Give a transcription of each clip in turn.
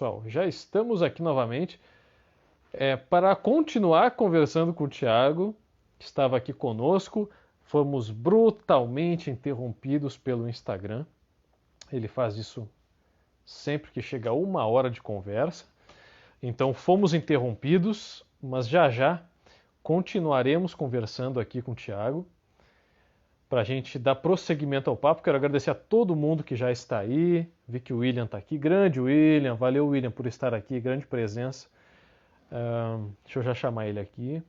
pessoal, já estamos aqui novamente para continuar conversando com o Thiago, que estava aqui conosco. Fomos brutalmente interrompidos pelo Instagram. Ele faz isso sempre que chega a 1 hora de conversa. Então fomos interrompidos, mas já já continuaremos conversando aqui com o Thiago para a gente dar prosseguimento ao papo. Quero agradecer a todo mundo que já está aí. Vi que o William está aqui. Grande William. Valeu, William, por estar aqui. Grande presença. Deixa eu já chamar ele aqui.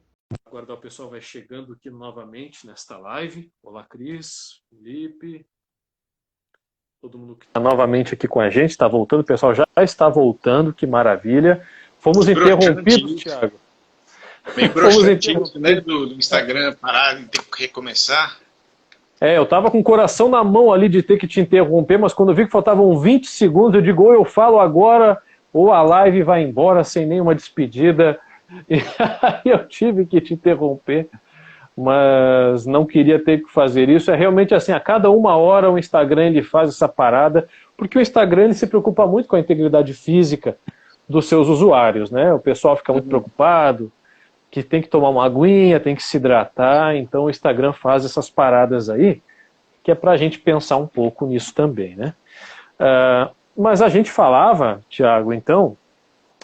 Aguardar o pessoal vai chegando aqui novamente nesta live. Olá, Cris, Felipe. Todo mundo que está novamente aqui com a gente. Está voltando. O pessoal já está voltando. Que maravilha. Fomos interrompidos, Thiago. Meio broxantinho, né, do Instagram parar e ter que recomeçar. Eu tava com o coração na mão ali de ter que te interromper, mas quando eu vi que faltavam 20 segundos, eu digo, ou eu falo agora, ou a live vai embora sem nenhuma despedida. E aí eu tive que te interromper, mas não queria ter que fazer isso. É realmente assim, a cada 1 hora o Instagram ele faz essa parada, porque o Instagram ele se preocupa muito com a integridade física dos seus usuários, né? O pessoal fica muito preocupado, que tem que tomar uma aguinha, tem que se hidratar, então o Instagram faz essas paradas aí, que é pra gente pensar um pouco nisso também, né? Mas a gente falava, Thiago, então,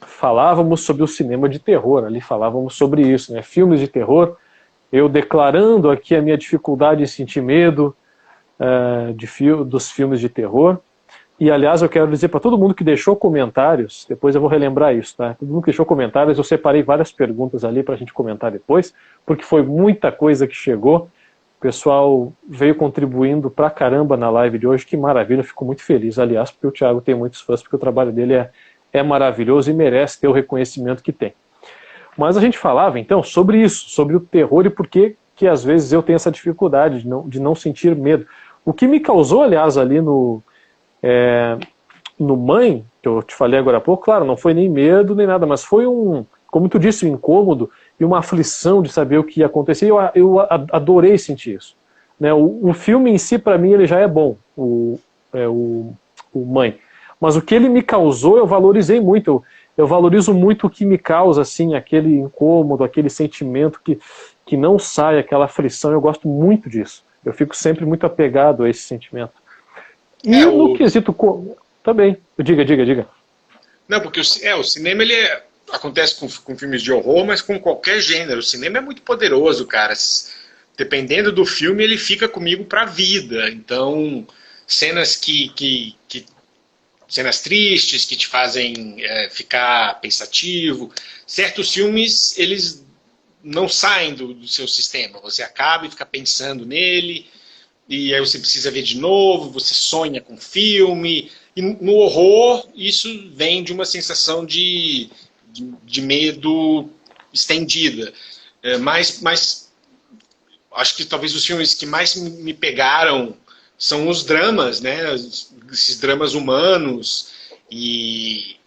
falávamos sobre o cinema de terror, ali falávamos sobre isso, né? Filmes de terror, eu declarando aqui a minha dificuldade de sentir medo dos filmes de terror. E, aliás, eu quero dizer para todo mundo que deixou comentários, depois eu vou relembrar isso, tá? Todo mundo que deixou comentários, eu separei várias perguntas ali para a gente comentar depois, porque foi muita coisa que chegou. O pessoal veio contribuindo pra caramba na live de hoje, que maravilha, eu fico muito feliz, aliás, porque o Thiago tem muitos fãs, porque o trabalho dele é maravilhoso e merece ter o reconhecimento que tem. Mas a gente falava, então, sobre isso, sobre o terror e por que às vezes eu tenho essa dificuldade de não sentir medo. O que me causou, aliás, ali no Mãe, que eu te falei agora há pouco, claro, não foi nem medo nem nada, mas foi como tu disse, um incômodo e uma aflição de saber o que ia acontecer. Eu adorei sentir isso, né? O filme em si, para mim, ele já é bom, o Mãe, mas o que ele me causou, eu valorizei muito. Eu valorizo muito o que me causa, assim, aquele incômodo, aquele sentimento que não sai, aquela aflição. Eu gosto muito disso. Eu fico sempre muito apegado a esse sentimento. E no quesito também. Diga. Não, porque o cinema acontece com filmes de horror, mas com qualquer gênero. O cinema é muito poderoso, cara. Dependendo do filme, ele fica comigo pra vida. Então, cenas cenas tristes que te fazem ficar pensativo. Certos filmes, eles não saem do seu sistema. Você acaba e fica pensando nele. E aí você precisa ver de novo, você sonha com o filme. E no horror, isso vem de uma sensação de medo estendida. Mas acho que talvez os filmes que mais me pegaram são os dramas, né? Esses dramas humanos. E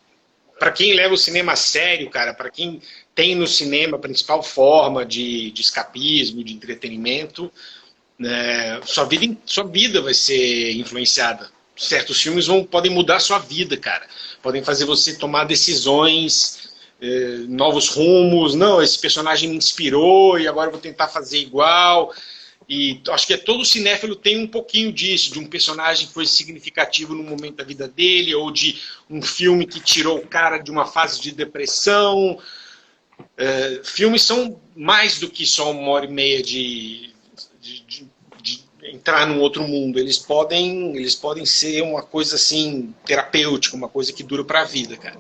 para quem leva o cinema a sério, cara, para quem tem no cinema a principal forma de escapismo, de entretenimento, sua vida vai ser influenciada. Certos filmes podem mudar a sua vida, cara. Podem fazer você tomar decisões, novos rumos. Não, esse personagem me inspirou e agora eu vou tentar fazer igual. E acho que todo cinéfilo tem um pouquinho disso, de um personagem que foi significativo no momento da vida dele, ou de um filme que tirou o cara de uma fase de depressão. Filmes são mais do que só 1h30 de entrar num outro mundo. Eles podem ser uma coisa assim terapêutica, uma coisa que dura pra vida, cara.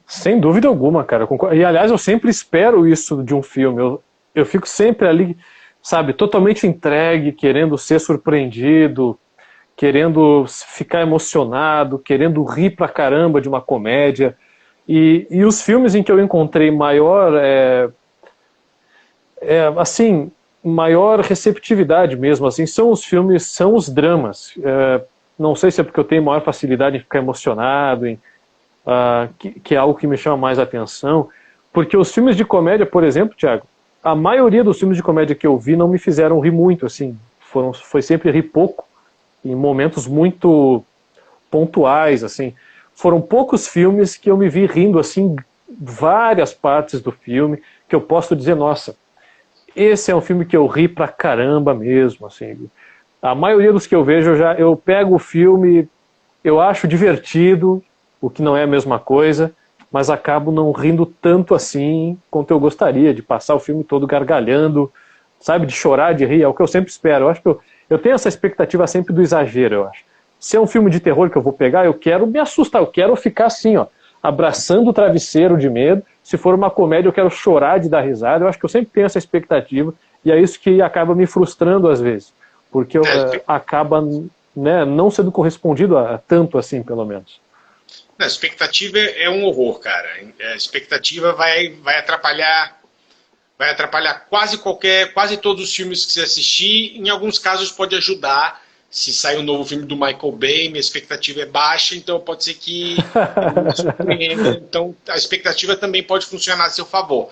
Sem dúvida alguma, cara. E aliás, eu sempre espero isso de um filme. Eu fico sempre ali, sabe, totalmente entregue, querendo ser surpreendido, querendo ficar emocionado, querendo rir pra caramba de uma comédia. E os filmes em que eu encontrei maior maior receptividade mesmo, assim, são os filmes, são os dramas. Não sei se é porque eu tenho maior facilidade em ficar emocionado, que é algo que me chama mais atenção, porque os filmes de comédia, por exemplo, Thiago, a maioria dos filmes de comédia que eu vi não me fizeram rir muito, assim, foi sempre rir pouco, em momentos muito pontuais, assim. Foram poucos filmes que eu me vi rindo, assim, várias partes do filme, que eu posso dizer, nossa, esse é um filme que eu ri pra caramba mesmo, assim. A maioria dos que eu vejo, eu pego o filme, eu acho divertido, o que não é a mesma coisa, mas acabo não rindo tanto assim quanto eu gostaria, de passar o filme todo gargalhando, sabe, de chorar, de rir, é o que eu sempre espero. Eu acho que eu tenho essa expectativa sempre do exagero, eu acho. Se é um filme de terror que eu vou pegar, eu quero me assustar, eu quero ficar assim, ó, abraçando o travesseiro de medo. Se for uma comédia, eu quero chorar de dar risada. Eu acho que eu sempre tenho essa expectativa, e é isso que acaba me frustrando às vezes, porque acaba, né, não sendo correspondido a tanto assim, pelo menos. A expectativa é um horror, cara. A expectativa vai atrapalhar quase todos os filmes que você assistir. Em alguns casos pode ajudar. Se sai um novo filme do Michael Bay, minha expectativa é baixa, então pode ser que me surpreenda. Então a expectativa também pode funcionar a seu favor.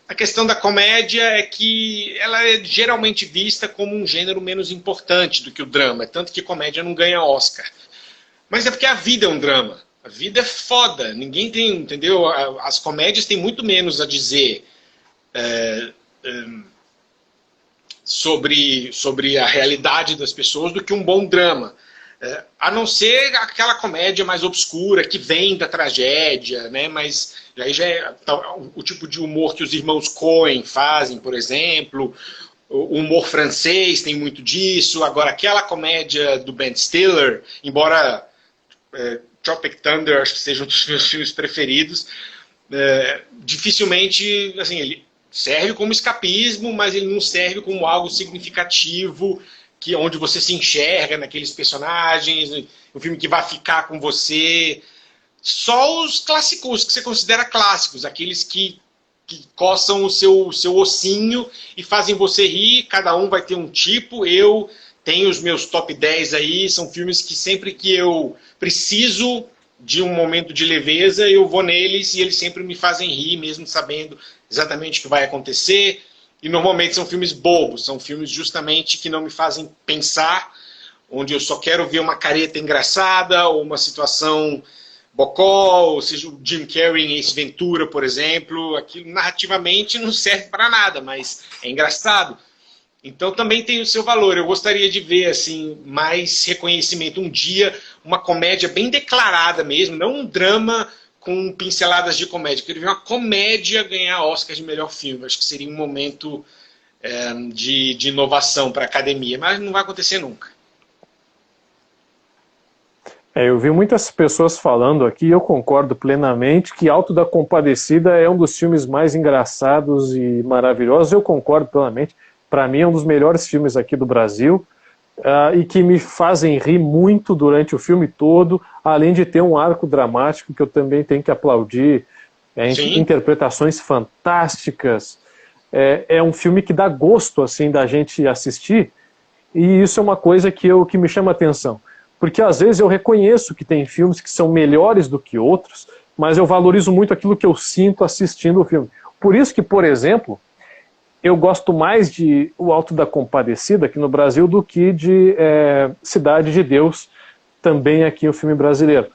A questão da comédia é que ela é geralmente vista como um gênero menos importante do que o drama, tanto que comédia não ganha Oscar. Mas é porque a vida é um drama. A vida é foda. Ninguém tem, entendeu? As comédias têm muito menos a dizer sobre a realidade das pessoas do que um bom drama. A não ser aquela comédia mais obscura, que vem da tragédia, né? Mas aí já é o tipo de humor que os irmãos Coen fazem, por exemplo. O humor francês tem muito disso. Agora, aquela comédia do Ben Stiller, embora Tropic Thunder acho que seja um dos meus filmes preferidos, dificilmente, assim, ele serve como escapismo, mas ele não serve como algo significativo, onde você se enxerga naqueles personagens, um filme que vai ficar com você. Só os clássicos, que você considera clássicos, aqueles que coçam o seu ossinho e fazem você rir. Cada um vai ter um tipo. Eu tenho os meus top 10 aí, são filmes que sempre que eu preciso de um momento de leveza, eu vou neles e eles sempre me fazem rir, mesmo sabendo exatamente o que vai acontecer. E normalmente são filmes bobos, são filmes justamente que não me fazem pensar, onde eu só quero ver uma careta engraçada ou uma situação bocó, ou seja, o Jim Carrey em Ace Ventura, por exemplo. Aquilo narrativamente não serve para nada, mas é engraçado. Então também tem o seu valor. Eu gostaria de ver assim mais reconhecimento um dia, uma comédia bem declarada mesmo, não um drama com pinceladas de comédia. Eu queria ver uma comédia ganhar Oscar de melhor filme. Acho que seria um momento de inovação para a academia, mas não vai acontecer nunca. Eu vi muitas pessoas falando aqui, e eu concordo plenamente, que Auto da Compadecida é um dos filmes mais engraçados e maravilhosos. Eu concordo plenamente. Para mim é um dos melhores filmes aqui do Brasil, e que me fazem rir muito durante o filme todo, além de ter um arco dramático que eu também tenho que aplaudir, interpretações fantásticas. É um filme que dá gosto assim, da gente assistir, e isso é uma coisa que me chama a atenção. Porque às vezes eu reconheço que tem filmes que são melhores do que outros, mas eu valorizo muito aquilo que eu sinto assistindo o filme. Por isso que, por exemplo, eu gosto mais de O Auto da Compadecida aqui no Brasil do que de Cidade de Deus, também aqui o filme brasileiro.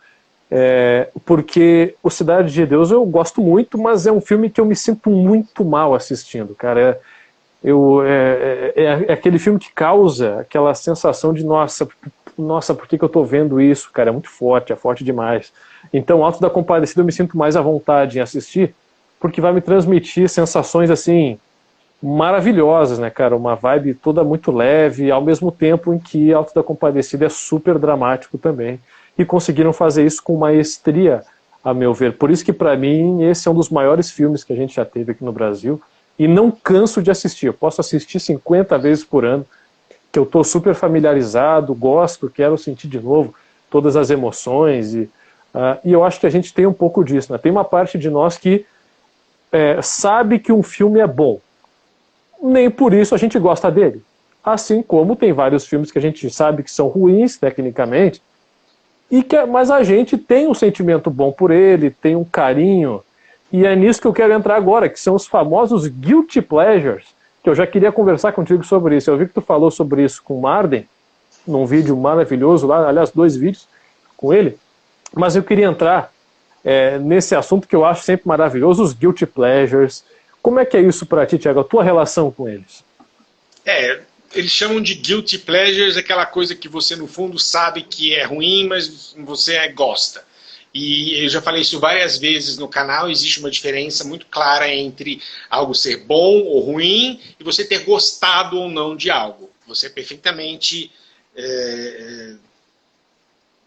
Porque o Cidade de Deus eu gosto muito, mas é um filme que eu me sinto muito mal assistindo, cara. É aquele filme que causa aquela sensação de nossa, por que eu tô vendo isso, cara? É muito forte, é forte demais. Então o Auto da Compadecida eu me sinto mais à vontade em assistir, porque vai me transmitir sensações assim maravilhosas, né, cara? Uma vibe toda muito leve, ao mesmo tempo em que Auto da Compadecida é super dramático também. E conseguiram fazer isso com maestria, a meu ver. Por isso que, para mim, esse é um dos maiores filmes que a gente já teve aqui no Brasil. E não canso de assistir. Eu posso assistir 50 vezes por ano, que eu estou super familiarizado, gosto, quero sentir de novo todas as emoções. E eu acho que a gente tem um pouco disso, né? Tem uma parte de nós que sabe que um filme é bom. Nem por isso a gente gosta dele. Assim como tem vários filmes que a gente sabe que são ruins, tecnicamente, mas a gente tem um sentimento bom por ele, tem um carinho, e é nisso que eu quero entrar agora, que são os famosos guilty pleasures, que eu já queria conversar contigo sobre isso. Eu vi que tu falou sobre isso com o Marden, num vídeo maravilhoso lá, aliás, 2 vídeos, com ele, mas eu queria entrar nesse assunto que eu acho sempre maravilhoso, os guilty pleasures. Como é que é isso para ti, Thiago, a tua relação com eles? Eles chamam de guilty pleasures aquela coisa que você, no fundo, sabe que é ruim, mas você gosta. E eu já falei isso várias vezes no canal, existe uma diferença muito clara entre algo ser bom ou ruim e você ter gostado ou não de algo. Você é perfeitamente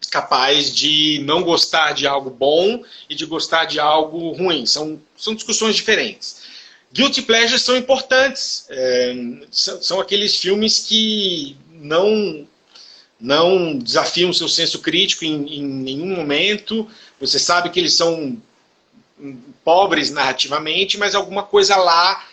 capaz de não gostar de algo bom e de gostar de algo ruim. São discussões diferentes. Guilty pleasures são importantes. São aqueles filmes que não desafiam o seu senso crítico em nenhum momento. Você sabe que eles são pobres narrativamente, mas alguma coisa lá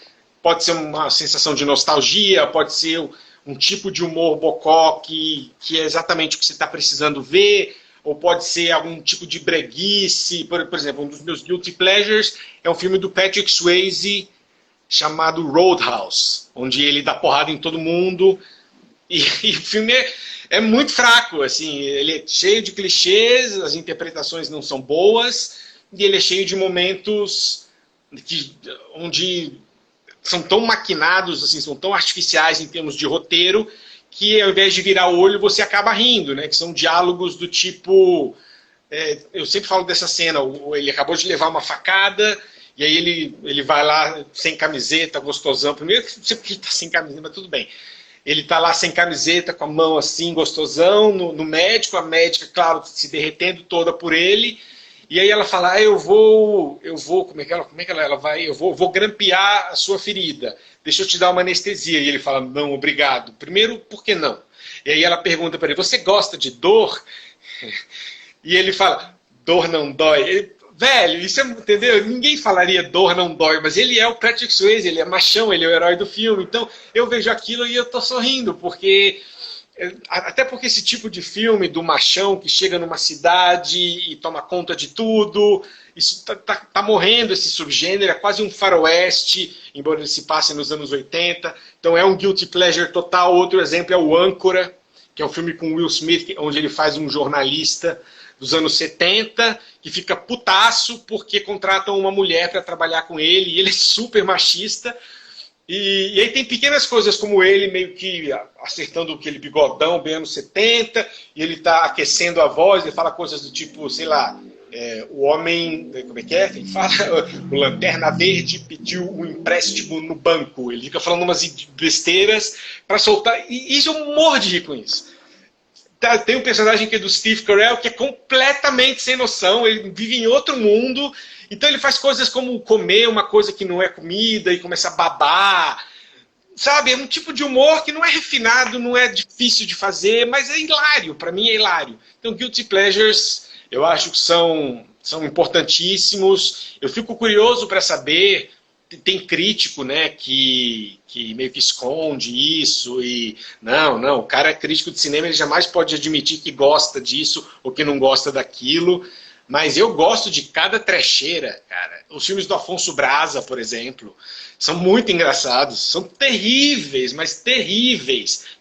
pode ser uma sensação de nostalgia, pode ser um tipo de humor bocó que é exatamente o que você está precisando ver, ou pode ser algum tipo de breguice. Por exemplo, um dos meus guilty pleasures é um filme do Patrick Swayze chamado Roadhouse, onde ele dá porrada em todo mundo, e o filme é muito fraco, assim, ele é cheio de clichês, as interpretações não são boas, e ele é cheio de momentos onde são tão maquinados, assim, são tão artificiais em termos de roteiro, que ao invés de virar o olho, você acaba rindo, né? Que são diálogos do tipo... eu sempre falo dessa cena, ele acabou de levar uma facada, e aí ele vai lá sem camiseta, gostosão. Primeiro que ele está sem camiseta, mas tudo bem. Ele está lá sem camiseta, com a mão assim, gostosão, no médico, a médica, claro, se derretendo toda por ele. E aí ela fala, eu vou, como é que ela vai? Eu vou grampear a sua ferida. Deixa eu te dar uma anestesia. E ele fala, não, obrigado. Primeiro, por que não? E aí ela pergunta para ele, você gosta de dor? E ele fala, dor não dói. Velho, isso é, entendeu? Ninguém falaria dor não dói, mas ele é o Patrick Swayze, ele é machão, ele é o herói do filme. Então eu vejo aquilo e eu tô sorrindo, até porque esse tipo de filme do machão que chega numa cidade e toma conta de tudo, isso tá morrendo, esse subgênero, é quase um faroeste, embora ele se passe nos anos 80. Então é um guilty pleasure total. Outro exemplo é o Âncora, que é um filme com Will Smith, onde ele faz um jornalista dos anos 70, que fica putaço porque contratam uma mulher para trabalhar com ele, e ele é super machista. E aí tem pequenas coisas como ele meio que acertando aquele bigodão bem anos 70, e ele está aquecendo a voz, ele fala coisas do tipo, sei lá, o homem, como é que é? Ele fala, o Lanterna Verde pediu um empréstimo no banco. Ele fica falando umas besteiras para soltar, e isso eu morro de rir com isso. Tem um personagem que é do Steve Carell, que é completamente sem noção, ele vive em outro mundo, então ele faz coisas como comer uma coisa que não é comida e começar a babar, sabe? É um tipo de humor que não é refinado, não é difícil de fazer, mas é hilário, para mim é hilário. Então guilty pleasures eu acho que são importantíssimos. Eu fico curioso para saber... Tem crítico, né, que meio que esconde isso e... Não, o cara é crítico de cinema, ele jamais pode admitir que gosta disso ou que não gosta daquilo. Mas eu gosto de cada trecheira, cara. Os filmes do Afonso Braza, por exemplo, são muito engraçados. São terríveis, mas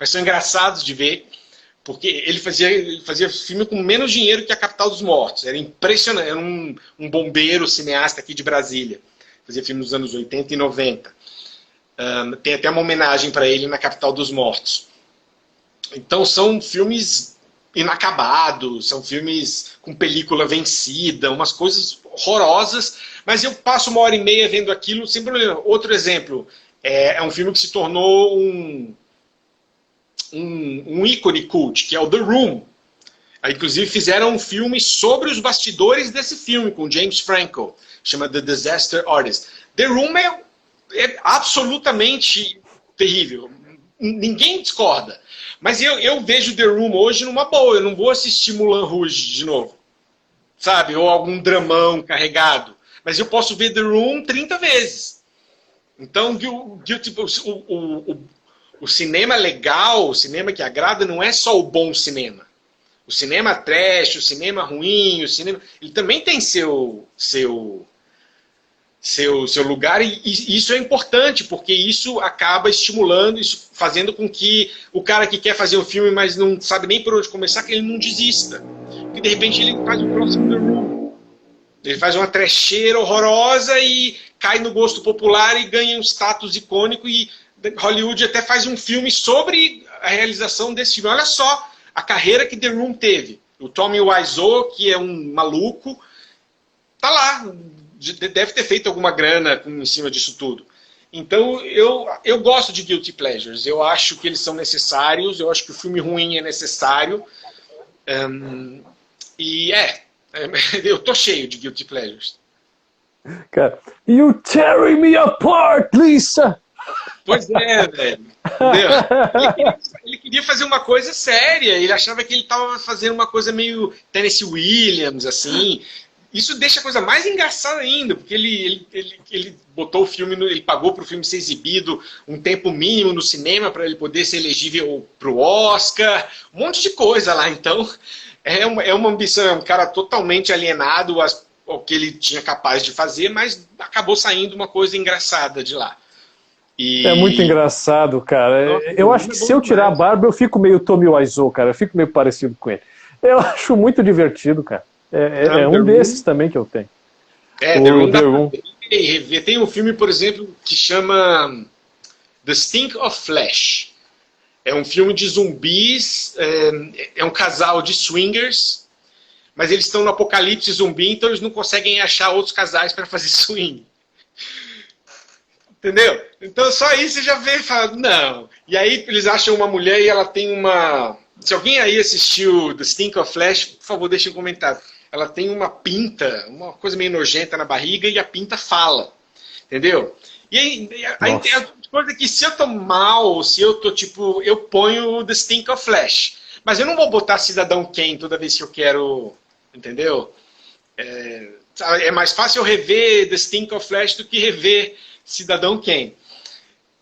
são engraçados de ver. Porque ele fazia filme com menos dinheiro que A Capital dos Mortos. Era impressionante. Era um bombeiro cineasta aqui de Brasília. Fazia filme nos anos 80 e 90. Tem até uma homenagem para ele na Capital dos Mortos. Então são filmes inacabados, são filmes com película vencida, umas coisas horrorosas, mas eu passo 1h30 vendo aquilo sem problema. Outro exemplo, é um filme que se tornou um ícone cult, que é o The Room. Aí, inclusive fizeram um filme sobre os bastidores desse filme, com James Franco, chama The Disaster Artist. The Room é absolutamente terrível, ninguém discorda. Mas eu vejo The Room hoje numa boa, eu não vou assistir Moulin Rouge de novo, sabe? Ou algum dramão carregado. Mas eu posso ver The Room 30 vezes. Então, o cinema legal, o cinema que agrada, não é só o bom cinema. O cinema trash, o cinema ruim, ele também tem seu lugar, e isso é importante, porque isso acaba estimulando, isso fazendo com que o cara que quer fazer um filme, mas não sabe nem por onde começar, que ele não desista. e de repente ele faz o próximo The Room. Ele faz uma trecheira horrorosa e cai no gosto popular e ganha um status icônico, e Hollywood até faz um filme sobre a realização desse filme. Olha só a carreira que The Room teve. O Tommy Wiseau, que é um maluco, tá lá, deve ter feito alguma grana em cima disso tudo. Então, eu gosto de Guilty Pleasures, eu acho que eles são necessários, eu acho que o filme ruim é necessário, eu tô cheio de Guilty Pleasures. Cara, you tearing me apart, Lisa! Pois é, velho. Entendeu? Ele queria fazer uma coisa séria, ele achava que ele estava fazendo uma coisa meio Tennessee Williams, assim. Isso deixa a coisa mais engraçada ainda, porque ele botou o filme, ele pagou para o filme ser exibido um tempo mínimo no cinema para ele poder ser elegível para o Oscar, um monte de coisa lá. Então, é uma ambição, é um cara totalmente alienado ao que ele tinha capaz de fazer, mas acabou saindo uma coisa engraçada de lá. É muito engraçado, cara. Nossa, eu acho que se eu tirar a barba, eu fico meio Tommy Wiseau, cara. Eu fico meio parecido com ele. Eu acho muito divertido, cara. É um desses também que eu tenho. The Room. Tem um filme, por exemplo, que chama The Stink of Flesh. É um filme de zumbis, é um casal de swingers, mas eles estão no apocalipse zumbi, então eles não conseguem achar outros casais para fazer swing. Entendeu? Então só isso você já vê e fala, não. E aí eles acham uma mulher e ela tem uma... Se alguém aí assistiu The Stink of Flesh, por favor, deixe um comentário. Ela tem uma pinta, uma coisa meio nojenta na barriga, e a pinta fala. Entendeu? E aí tem a coisa que se eu tô mal, se eu tô tipo... Eu ponho The Stink of Flesh. Mas eu não vou botar Cidadão Kane toda vez que eu quero... Entendeu? É mais fácil eu rever The Stink of Flesh do que rever Cidadão Kane.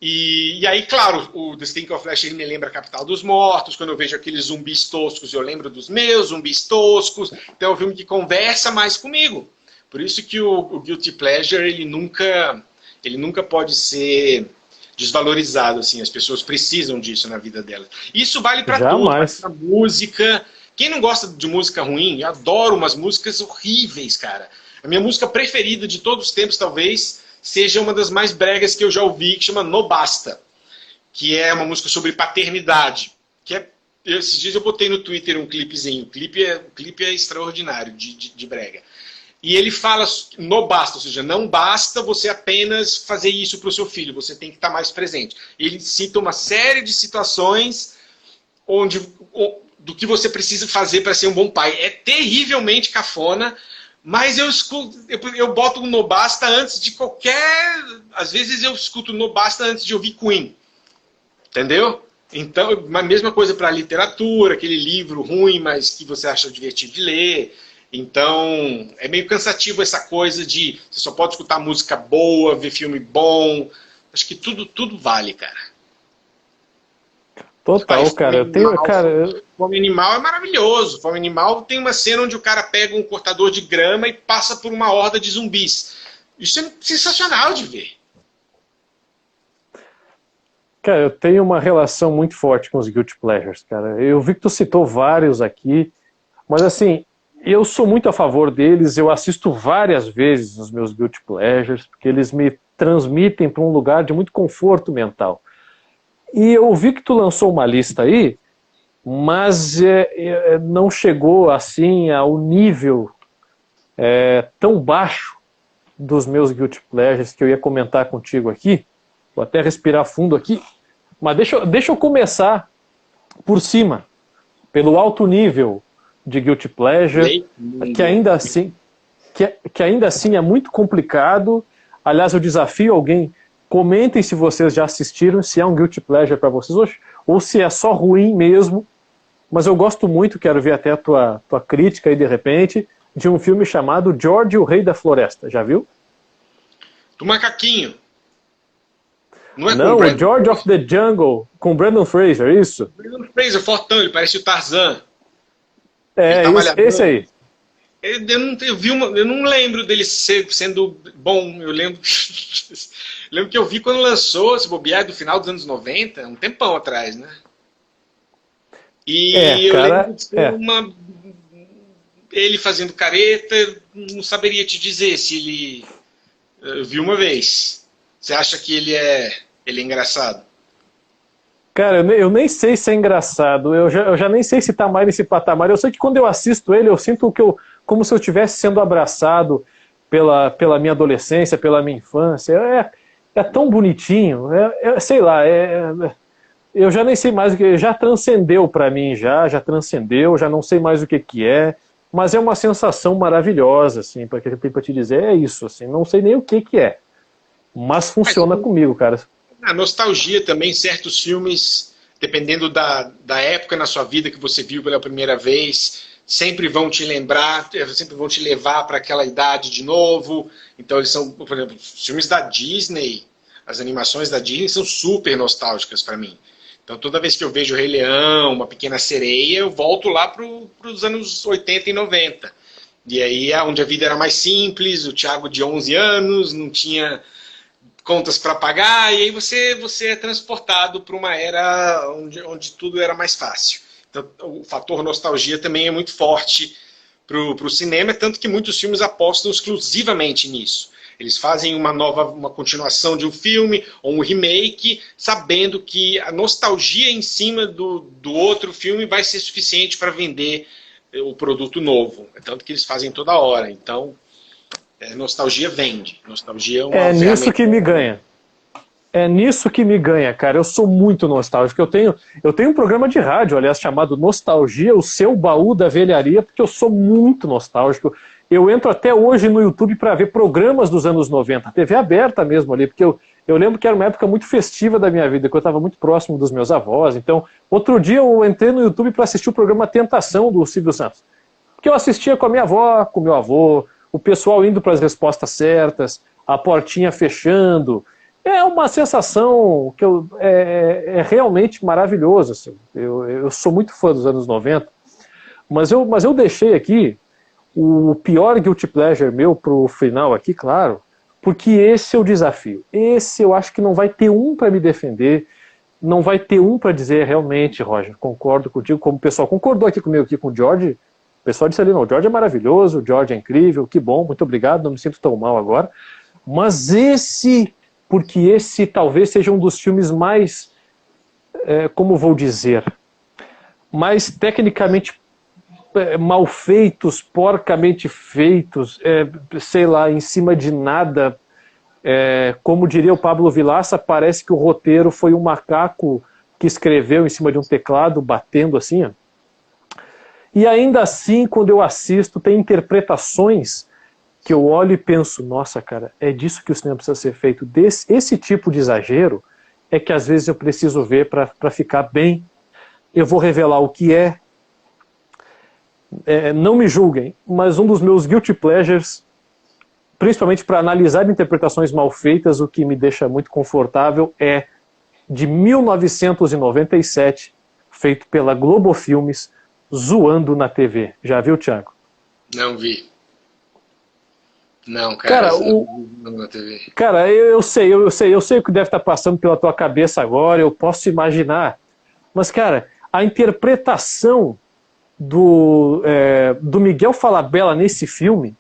E aí, claro, o The Stink of Flesh ele me lembra a Capital dos Mortos. Quando eu vejo aqueles zumbis toscos, eu lembro dos meus zumbis toscos. Então é um filme que conversa mais comigo. Por isso que o Guilty Pleasure ele nunca pode ser desvalorizado. Assim. As pessoas precisam disso na vida delas. Isso vale para tudo, vale para música. Quem não gosta de música ruim, eu adoro umas músicas horríveis, cara. A minha música preferida de todos os tempos, talvez, seja uma das mais bregas que eu já ouvi, que chama No Basta, que é uma música sobre paternidade. Esses dias eu botei no Twitter um clipezinho. O clipe é extraordinário, de brega. E ele fala no basta, ou seja, não basta você apenas fazer isso para o seu filho, você tem que estar mais presente. Ele cita uma série de situações do que você precisa fazer para ser um bom pai. É terrivelmente cafona, mas eu boto o No Basta antes de qualquer... Às vezes eu escuto No Basta antes de ouvir Queen. Entendeu? Então, a mesma coisa para a literatura, aquele livro ruim, mas que você acha divertido de ler. Então, é meio cansativo essa coisa de você só pode escutar música boa, ver filme bom. Acho que tudo vale, cara. Total, cara. Fome Animal é maravilhoso. Fome Animal tem uma cena onde o cara pega um cortador de grama e passa por uma horda de zumbis. Isso é sensacional de ver. Cara, eu tenho uma relação muito forte com os Guilty Pleasures, cara. Eu vi que tu citou vários aqui, mas assim, eu sou muito a favor deles, eu assisto várias vezes os meus Guilty Pleasures, porque eles me transmitem para um lugar de muito conforto mental. E eu vi que tu lançou uma lista aí, mas não chegou assim ao nível tão baixo dos meus Guilty Pleasures que eu ia comentar contigo aqui. Vou até respirar fundo aqui, mas deixa eu começar por cima, pelo alto nível de Guilty Pleasure, que ainda assim é muito complicado. Aliás, eu desafio alguém, comentem se vocês já assistiram, se é um Guilty Pleasure para vocês hoje, ou se é só ruim mesmo, mas eu gosto muito, quero ver até a tua crítica aí de repente, de um filme chamado George, o Rei da Floresta, já viu? Do macaquinho. Não, o George of the Jungle, com Brendan Fraser, isso? Brendan Fraser, fortão, ele parece o Tarzan. Esse aí. Eu não lembro dele sendo bom, eu lembro que eu vi quando lançou, se bobear, do final dos anos 90, um tempão atrás, né? E eu lembro de ser ele fazendo careta, não saberia te dizer se ele... Eu vi uma vez. Você acha que ele é engraçado? Cara, eu nem sei se é engraçado, eu já nem sei se tá mais nesse patamar. Eu sei que quando eu assisto ele, eu sinto como se eu estivesse sendo abraçado pela minha adolescência, pela minha infância. É tão bonitinho, sei lá, eu já nem sei mais o que, já transcendeu para mim, já transcendeu, já não sei mais o que é, mas é uma sensação maravilhosa, assim, para te dizer, é isso, assim, não sei nem o que é, mas funciona comigo, cara. A nostalgia também, certos filmes, dependendo da época na sua vida que você viu pela primeira vez, sempre vão te lembrar, sempre vão te levar para aquela idade de novo. Então eles são, por exemplo, os filmes da Disney, as animações da Disney são super nostálgicas para mim. Então toda vez que eu vejo o Rei Leão, Uma Pequena Sereia, eu volto lá para os anos 80 e 90. E aí é onde a vida era mais simples, o Thiago de 11 anos, não tinha contas para pagar, e aí você é transportado para uma era onde tudo era mais fácil. Então, o fator nostalgia também é muito forte para o cinema, tanto que muitos filmes apostam exclusivamente nisso. Eles fazem uma continuação de um filme, ou um remake, sabendo que a nostalgia em cima do outro filme vai ser suficiente para vender o produto novo. Tanto que eles fazem toda hora. Então, nostalgia vende. Nostalgia é nisso que me ganha. É nisso que me ganha, cara. Eu sou muito nostálgico. Eu tenho um programa de rádio, aliás, chamado Nostalgia, o seu baú da velharia, porque eu sou muito nostálgico. Eu entro até hoje no YouTube para ver programas dos anos 90, TV aberta mesmo ali, porque eu lembro que era uma época muito festiva da minha vida, que eu estava muito próximo dos meus avós. Então, outro dia eu entrei no YouTube para assistir o programa Tentação do Silvio Santos, porque eu assistia com a minha avó, com o meu avô, o pessoal indo para as respostas certas, a portinha fechando. É uma sensação que é realmente maravilhosa. Assim. Eu sou muito fã dos anos 90, mas eu deixei aqui o pior guilty pleasure meu para o final aqui, claro, porque esse é o desafio. Esse eu acho que não vai ter um para me defender, não vai ter um para dizer realmente, Roger, concordo contigo, como o pessoal concordou aqui comigo, aqui com o George. O pessoal disse ali, não, o George é maravilhoso, o George é incrível, que bom, muito obrigado, não me sinto tão mal agora. Mas porque esse talvez seja um dos filmes mais, como vou dizer, mais tecnicamente mal feitos, porcamente feitos, sei lá, em cima de nada. Como diria o Pablo Vilaça, parece que o roteiro foi um macaco que escreveu em cima de um teclado, batendo assim, ó. E ainda assim, quando eu assisto, tem interpretações que eu olho e penso, nossa, cara, é disso que o cinema precisa ser feito. Esse tipo de exagero é que às vezes eu preciso ver para ficar bem. Eu vou revelar o que é. Não me julguem, mas um dos meus guilty pleasures, principalmente para analisar interpretações mal feitas, o que me deixa muito confortável é de 1997, feito pela Globo Filmes, Zoando na TV. Já viu, Thiago? Não vi. Não, cara. Na TV. Cara, eu sei o que deve estar passando pela tua cabeça agora, eu posso imaginar. Mas, cara, a interpretação do Miguel Falabella nesse filme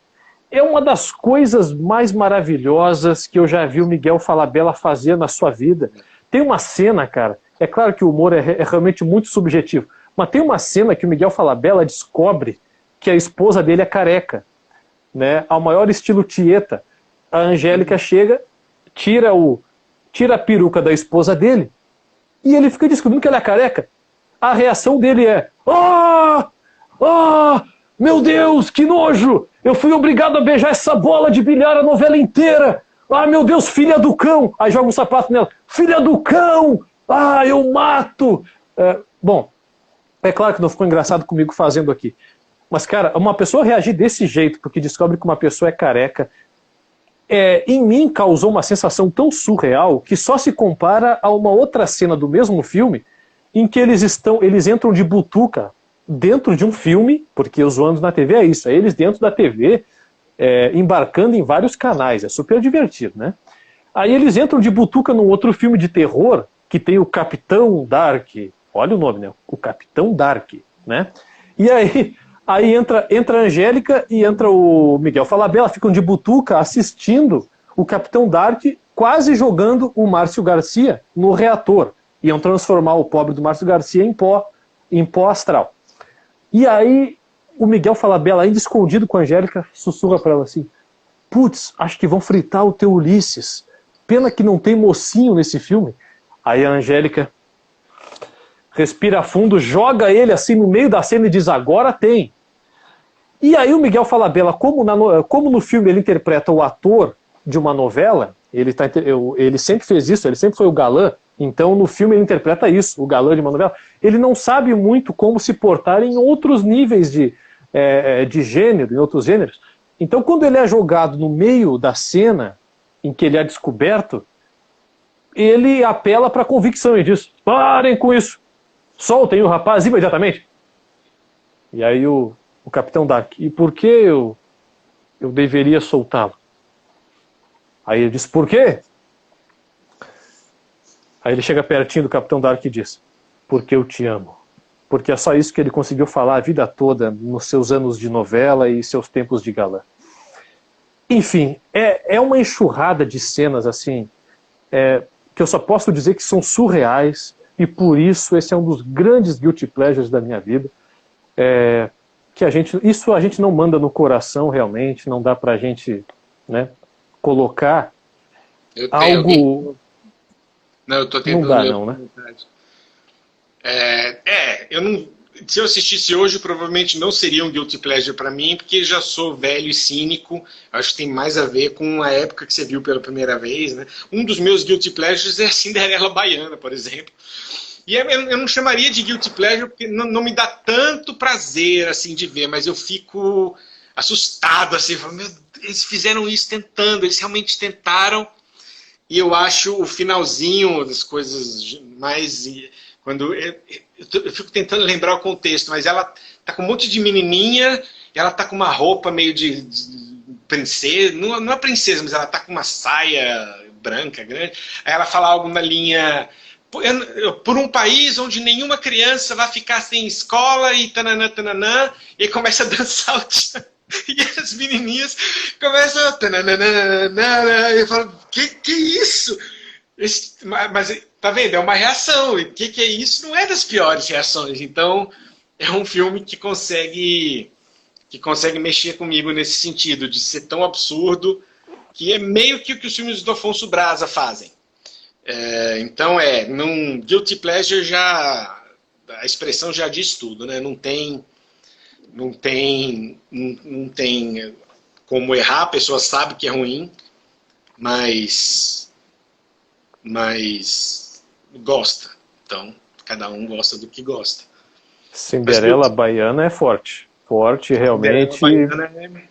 é uma das coisas mais maravilhosas que eu já vi o Miguel Falabella fazer na sua vida. Tem uma cena, cara, é claro que o humor é realmente muito subjetivo, mas tem uma cena que o Miguel Falabella descobre que a esposa dele é careca, né? Ao maior estilo Tieta. A Angélica chega, tira a peruca da esposa dele e ele fica descobrindo que ela é careca. A reação dele é: meu Deus, que nojo! Eu fui obrigado a beijar essa bola de bilhar a novela inteira! Ah, meu Deus, filha do cão! Aí joga um sapato nela: filha do cão! Ah, eu mato! Bom, é claro que não ficou engraçado comigo fazendo aqui. Mas, cara, uma pessoa reagir desse jeito porque descobre que uma pessoa é careca, em mim causou uma sensação tão surreal que só se compara a uma outra cena do mesmo filme em que eles entram de butuca dentro de um filme, porque os Zoando na TV é isso, é eles dentro da TV, embarcando em vários canais, é super divertido, né? Aí eles entram de butuca num outro filme de terror, que tem o Capitão Dark, olha o nome, né? O Capitão Dark, né? E aí Aí entra a Angélica e entra o Miguel Falabella, ficam de butuca assistindo o Capitão Dark quase jogando o Márcio Garcia no reator. Iam transformar o pobre do Márcio Garcia em pó astral. E aí o Miguel Falabella, ainda escondido com a Angélica, sussurra para ela assim: putz, acho que vão fritar o teu Ulisses. Pena que não tem mocinho nesse filme. Aí a Angélica respira fundo, joga ele assim no meio da cena e diz: agora tem. E aí o Miguel Falabella, como no filme ele interpreta o ator de uma novela, ele sempre fez isso, ele sempre foi o galã, então no filme ele interpreta isso, o galã de uma novela. Ele não sabe muito como se portar em outros níveis de gênero, em outros gêneros. Então quando ele é jogado no meio da cena em que ele é descoberto, ele apela para a convicção e diz: parem com isso, soltem o rapaz imediatamente. E aí o Capitão Dark: e por que eu deveria soltá-lo? Aí ele diz: por quê? Aí ele chega pertinho do Capitão Dark e diz: porque eu te amo. Porque é só isso que ele conseguiu falar a vida toda nos seus anos de novela e seus tempos de galã. Enfim, é uma enxurrada de cenas assim, que eu só posso dizer que são surreais, e por isso esse é um dos grandes guilty pleasures da minha vida. Que a gente não manda no coração realmente, não dá pra gente, né, colocar algo... Não, eu tô tentando... Não dá não, né? Eu não... Se eu assistisse hoje, provavelmente não seria um guilty pleasure pra mim, porque já sou velho e cínico. Acho que tem mais a ver com a época que você viu pela primeira vez, né? Um dos meus guilty pleasures é a Cinderela Baiana, por exemplo. E eu não chamaria de guilty pleasure porque não me dá tanto prazer assim de ver, mas eu fico assustado assim, falo, meu, eles fizeram isso tentando, eles realmente tentaram. E eu acho o finalzinho das coisas mais... Quando eu fico tentando lembrar o contexto, mas ela tá com um monte de menininha, e ela tá com uma roupa meio de princesa, não é princesa, mas ela tá com uma saia branca, grande. Aí ela fala algo na linha... por um país onde nenhuma criança vai ficar sem escola e tananã, tananã, e começa a dançar o tchan, e as menininhas começam a tananã, e eu falo, que isso? Mas tá vendo, é uma reação, e o que é isso? Não é das piores reações, então é um filme que consegue mexer comigo nesse sentido, de ser tão absurdo, que é meio que o que os filmes do Afonso Braza fazem. Então num guilty pleasure já a expressão já diz tudo, né? Não tem como errar, a pessoa sabe que é ruim, mas gosta. Então cada um gosta do que gosta. Cinderela Baiana é forte realmente. Baiana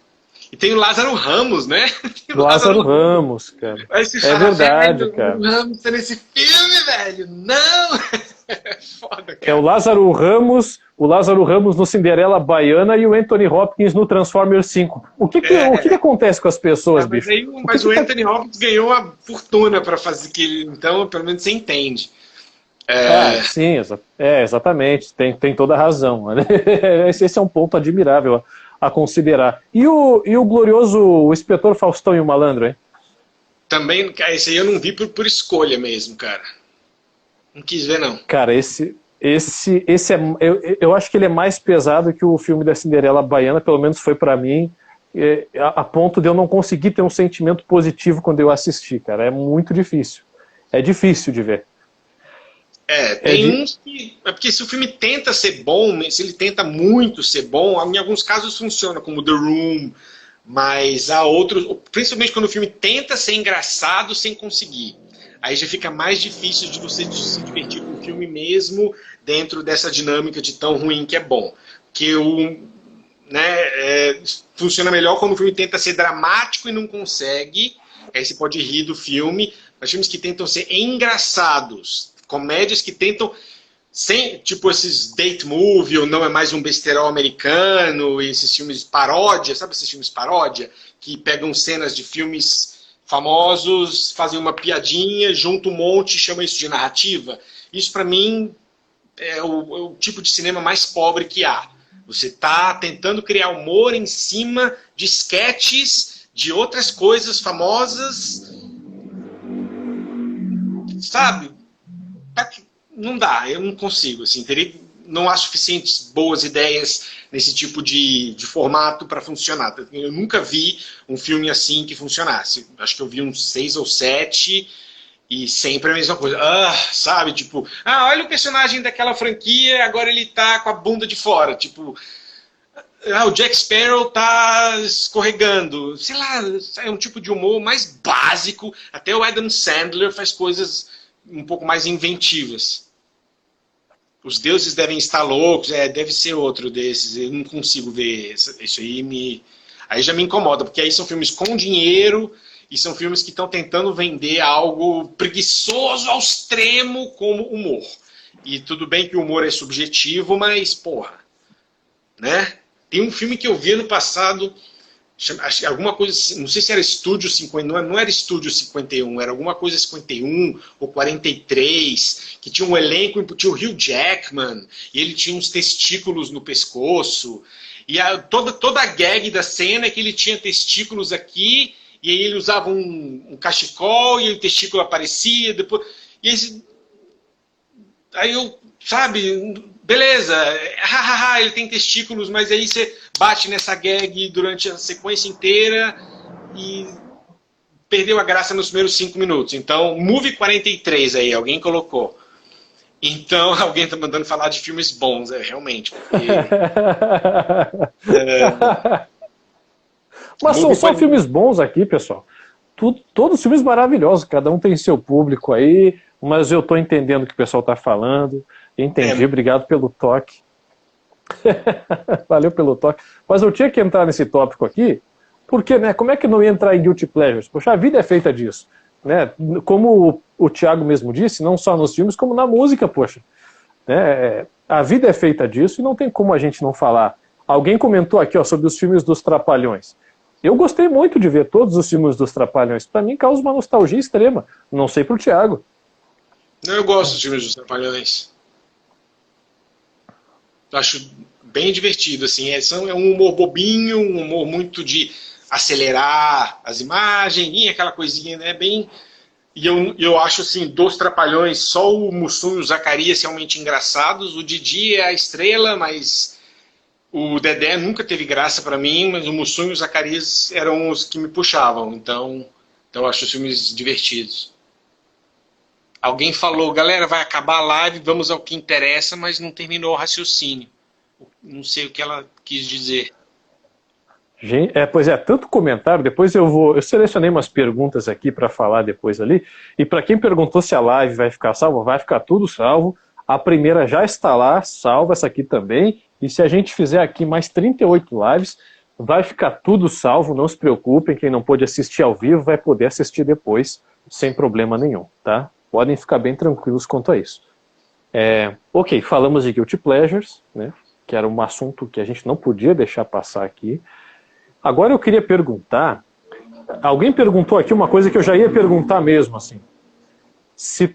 E tem o Lázaro Ramos, né? Lázaro Ramos, cara. É verdade, cara. O Ramos tá nesse filme, velho. Não! É foda, cara. É o Lázaro Ramos no Cinderela Baiana e o Anthony Hopkins no Transformers 5. O que acontece com as pessoas, bicho? Mas o Anthony Hopkins ganhou uma fortuna pra fazer aquilo, então pelo menos você entende. Sim, exatamente. Tem toda a razão. Esse é um ponto admirável a considerar. E o glorioso Inspetor Faustão e o Malandro, hein? Também, esse aí eu não vi por escolha mesmo, cara. Não quis ver, não. Cara, esse eu acho que ele é mais pesado que o filme da Cinderela Baiana, pelo menos foi pra mim, a ponto de eu não conseguir ter um sentimento positivo quando eu assisti, cara. É muito difícil. É difícil de ver. Tem uns que... É porque se o filme tenta ser bom, se ele tenta muito ser bom, em alguns casos funciona, como The Room, mas há outros... Principalmente quando o filme tenta ser engraçado sem conseguir. Aí já fica mais difícil de você se divertir com o filme mesmo dentro dessa dinâmica de tão ruim que é bom. Que funciona melhor quando o filme tenta ser dramático e não consegue. Aí você pode rir do filme. Mas filmes que tentam ser engraçados, comédias que tentam, tipo esses date movie, ou não é mais um besterol americano, e esses filmes paródia, sabe esses filmes paródia? Que pegam cenas de filmes famosos, fazem uma piadinha, juntam um monte e chamam isso de narrativa. Isso pra mim é o tipo de cinema mais pobre que há. Você está tentando criar humor em cima de sketches de outras coisas famosas, sabe? Não dá, eu não consigo. Assim, não há suficientes boas ideias nesse tipo de formato para funcionar. Eu nunca vi um filme assim que funcionasse. Acho que eu vi uns 6 ou 7 e sempre a mesma coisa. Sabe? Tipo, olha o personagem daquela franquia, agora ele tá com a bunda de fora. Tipo, o Jack Sparrow tá escorregando. Sei lá, é um tipo de humor mais básico. Até o Adam Sandler faz coisas um pouco mais inventivas. Os deuses devem estar loucos, deve ser outro desses. Eu não consigo ver isso aí. Aí já me incomoda, porque aí são filmes com dinheiro e são filmes que estão tentando vender algo preguiçoso ao extremo como humor. E tudo bem que o humor é subjetivo, mas, porra, né? Tem um filme que eu vi ano passado, alguma coisa, não sei se era Estúdio 50, não era Estúdio 51, era alguma coisa 51 ou 43, que tinha um elenco, tinha o Hugh Jackman, e ele tinha uns testículos no pescoço, e toda a gag da cena é que ele tinha testículos aqui, e aí ele usava um cachecol, e o testículo aparecia, depois... E aí eu, sabe, beleza, ele tem testículos, mas aí você bate nessa gag durante a sequência inteira e perdeu a graça nos primeiros 5 minutos. Então, Movie 43 aí, alguém colocou. Então, alguém está mandando falar de filmes bons, realmente. Porque, mas são só filmes bons aqui, pessoal. Todos filmes maravilhosos, cada um tem seu público aí, mas eu estou entendendo o que o pessoal está falando. Entendi, obrigado pelo toque. Valeu pelo toque. Mas eu tinha que entrar nesse tópico aqui, porque, né, como é que não ia entrar em Guilty Pleasures? Poxa, a vida é feita disso. Né? Como o Thiago mesmo disse, não só nos filmes, como na música, poxa. Né? A vida é feita disso e não tem como a gente não falar. Alguém comentou aqui sobre os filmes dos Trapalhões. Eu gostei muito de ver todos os filmes dos Trapalhões. Para mim causa uma nostalgia extrema. Não sei pro Thiago. Não, eu gosto dos filmes dos Trapalhões. Acho bem divertido, assim. É um humor bobinho, um humor muito de acelerar as imagens, aquela coisinha, né? Bem... E eu acho, assim, dos Trapalhões, só o Mussum e o Zacarias realmente engraçados. O Didi é a estrela, mas o Dedé nunca teve graça para mim, mas o Mussum e o Zacarias eram os que me puxavam. Então eu acho os filmes divertidos. Alguém falou, galera, vai acabar a live, vamos ao que interessa, mas não terminou o raciocínio. Não sei o que ela quis dizer. Gente, pois é, tanto comentário, depois eu selecionei umas perguntas aqui para falar depois ali, e para quem perguntou se a live vai ficar salva, vai ficar tudo salvo. A primeira já está lá, salva, essa aqui também, e se a gente fizer aqui mais 38 lives, vai ficar tudo salvo, não se preocupem, quem não pôde assistir ao vivo vai poder assistir depois, sem problema nenhum, tá? Podem ficar bem tranquilos quanto a isso. Ok, falamos de Guilty Pleasures, né, que era um assunto que a gente não podia deixar passar aqui. Agora eu queria perguntar, alguém perguntou aqui uma coisa que eu já ia perguntar mesmo, assim, se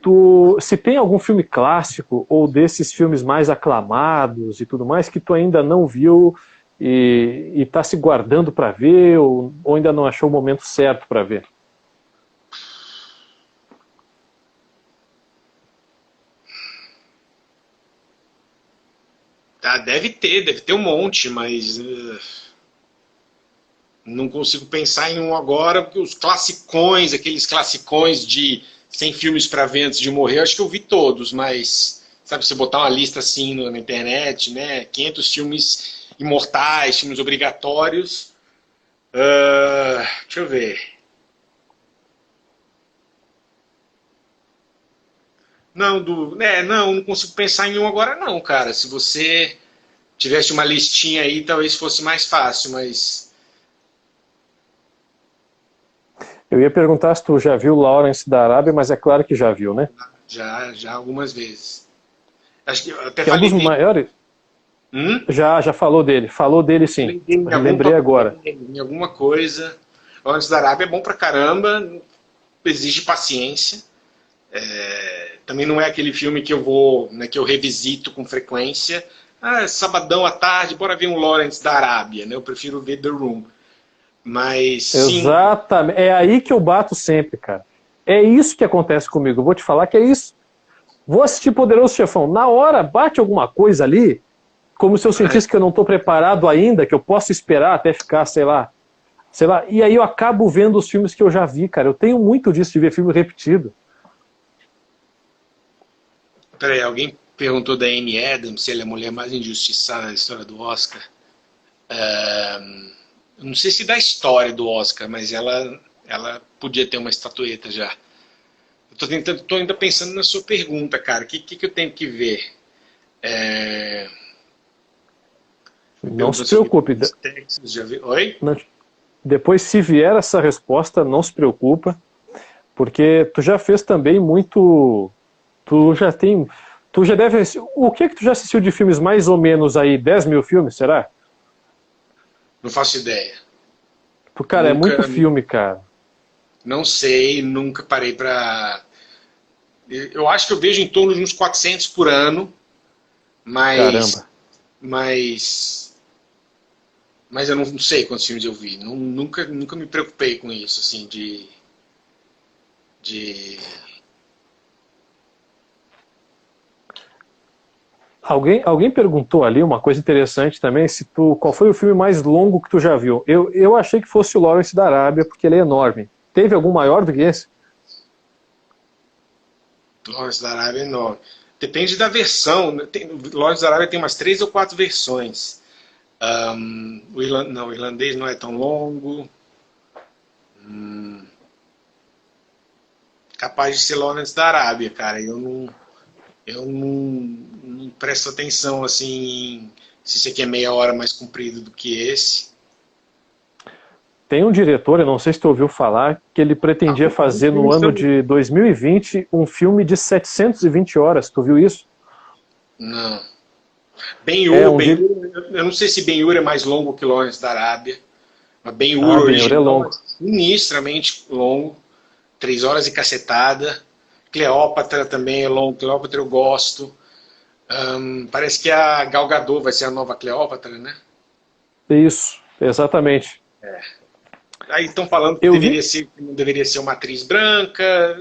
tem algum filme clássico ou desses filmes mais aclamados e tudo mais que tu ainda não viu e está se guardando para ver ou ainda não achou o momento certo para ver. Deve ter um monte, mas não consigo pensar em um agora, porque os classicões, aqueles classicões de 100 filmes para ver antes de morrer, eu acho que eu vi todos, mas sabe, você botar uma lista assim na internet, né, 500 filmes imortais, filmes obrigatórios, deixa eu ver. Não consigo pensar em um agora não, cara. Se você tivesse uma listinha aí, talvez fosse mais fácil, mas... Eu ia perguntar se tu já viu Lawrence da Arábia, mas é claro que já viu, né? Já algumas vezes. Acho que eu até que é um dos maiores... Já falou dele sim. Lembrei agora. Em alguma coisa. Lawrence da Arábia é bom pra caramba, exige paciência. Também não é aquele filme que eu vou, né, que eu revisito com frequência. é sabadão à tarde, bora ver um Lawrence da Arábia, né? Eu prefiro ver The Room. Mas sim. Exatamente. É aí que eu bato sempre, cara. É isso que acontece comigo. Eu vou te falar que é isso. Vou assistir Poderoso Chefão. Na hora, bate alguma coisa ali, como se eu sentisse que eu não estou preparado ainda, que eu posso esperar até ficar, sei lá. E aí eu acabo vendo os filmes que eu já vi, cara. Eu tenho muito disso de ver filme repetido. Peraí, alguém perguntou da Amy Adams se ela é a mulher mais injustiçada da história do Oscar. Eu não sei se da história do Oscar, mas ela podia ter uma estatueta já. Tô ainda pensando na sua pergunta, cara. O que eu tenho que ver? Não se preocupe. Texas, já vi. Oi? Depois, se vier essa resposta, não se preocupa, porque tu já fez também muito. Tu já deve. O que tu já assistiu de filmes mais ou menos aí? 10 mil filmes, será? Não faço ideia. Cara, é muito filme, cara. Não sei, nunca parei pra... Eu acho que eu vejo em torno de uns 400 por ano, mas... Caramba. Mas eu não sei quantos filmes eu vi. Nunca me preocupei com isso, assim, Alguém perguntou ali uma coisa interessante também, qual foi o filme mais longo que tu já viu? Eu achei que fosse o Lawrence da Arábia, porque ele é enorme. Teve algum maior do que esse? Lawrence da Arábia é enorme. Depende da versão. Lawrence da Arábia tem umas 3 ou 4 versões. O irlandês não é tão longo. Capaz de ser Lawrence da Arábia, cara. Eu não presto atenção assim se esse aqui é meia hora mais comprido do que esse. Tem um diretor, eu não sei se tu ouviu falar, que ele pretendia fazer no ano de 2020 um filme de 720 horas. Tu viu isso? Não. Ben-Hur, eu não sei se Ben-Hur é mais longo que Lawrence da Arábia, mas Ben-Hur original é longo. Sinistramente longo, 3 horas e cacetada. Cleópatra também é longo, Cleópatra eu gosto. Parece que a Gal Gadot vai ser a nova Cleópatra, né? Isso, exatamente. Aí estão falando que não deveria ser uma atriz branca,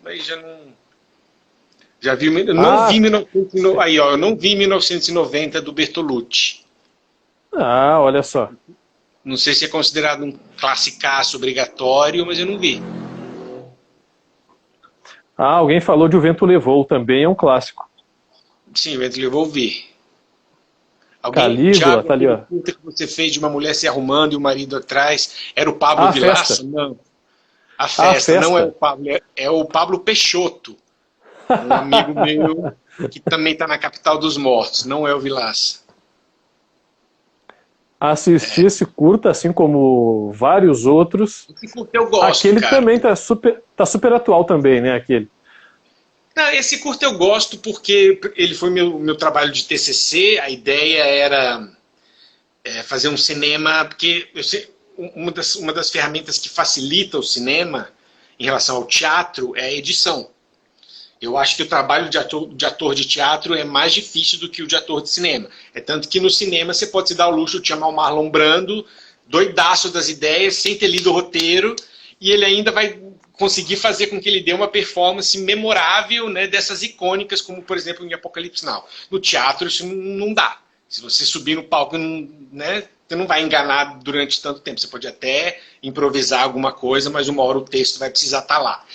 aí já não... Já vi, eu não vi 1990 do Bertolucci. Olha só. Não sei se é considerado um classicaço obrigatório, mas eu não vi. Alguém falou de O Vento Levou, também é um clássico. Sim, O Vento Levou, vi. Calígula, tá ali, ó. Que você fez de uma mulher se arrumando e o marido atrás, era o Pablo Vilaça? Não. A festa não é o Pablo, é o Pablo Peixoto. Um amigo meu que também está na capital dos mortos, não é o Vilaça. Assisti esse curta, assim como vários outros. Esse curta eu gosto, aquele cara. Também tá super atual também, né, aquele. Não, esse curta eu gosto porque ele foi meu trabalho de TCC, a ideia era fazer um cinema, porque uma das ferramentas que facilita o cinema em relação ao teatro é a edição. Eu acho que o trabalho de ator de teatro é mais difícil do que o de ator de cinema. É tanto que no cinema você pode se dar o luxo de chamar o Marlon Brando, doidaço das ideias, sem ter lido o roteiro, e ele ainda vai conseguir fazer com que ele dê uma performance memorável, né, dessas icônicas, como por exemplo em Apocalipse Now. No teatro isso não dá. Se você subir no palco, né, você não vai enganar durante tanto tempo. Você pode até improvisar alguma coisa, mas uma hora o texto vai precisar estar lá.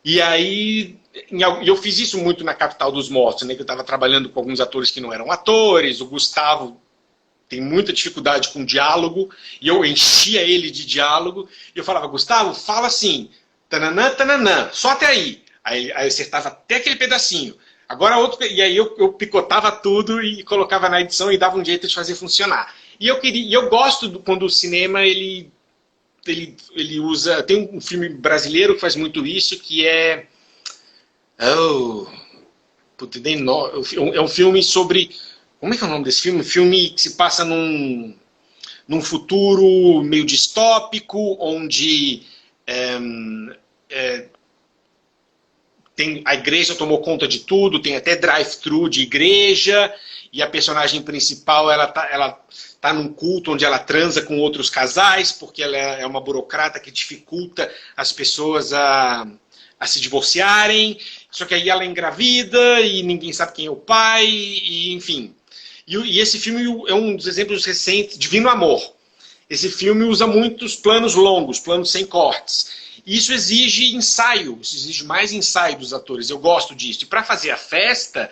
E aí, eu fiz isso muito na Capital dos Mortos, né, que eu estava trabalhando com alguns atores que não eram atores, o Gustavo tem muita dificuldade com diálogo, e eu enchia ele de diálogo, e eu falava, Gustavo, fala assim, tananã, tananã, só até aí. Aí eu acertava até aquele pedacinho. Agora outro, e aí eu picotava tudo e colocava na edição e dava um jeito de fazer funcionar. E eu gosto quando o cinema ele usa... Tem um filme brasileiro que faz muito isso, que é... é um filme sobre... Como é que é o nome desse filme? Um filme que se passa num futuro meio distópico, onde a igreja tomou conta de tudo, tem até drive-thru de igreja, e a personagem principal, ela tá num culto onde ela transa com outros casais, porque ela é uma burocrata que dificulta as pessoas a se divorciarem, só que aí ela é engravida e ninguém sabe quem é o pai, e enfim. E esse filme é um dos exemplos recentes, Divino Amor. Esse filme usa muitos planos longos, planos sem cortes. E isso exige ensaio, isso exige mais ensaio dos atores. Eu gosto disso. E para fazer a festa,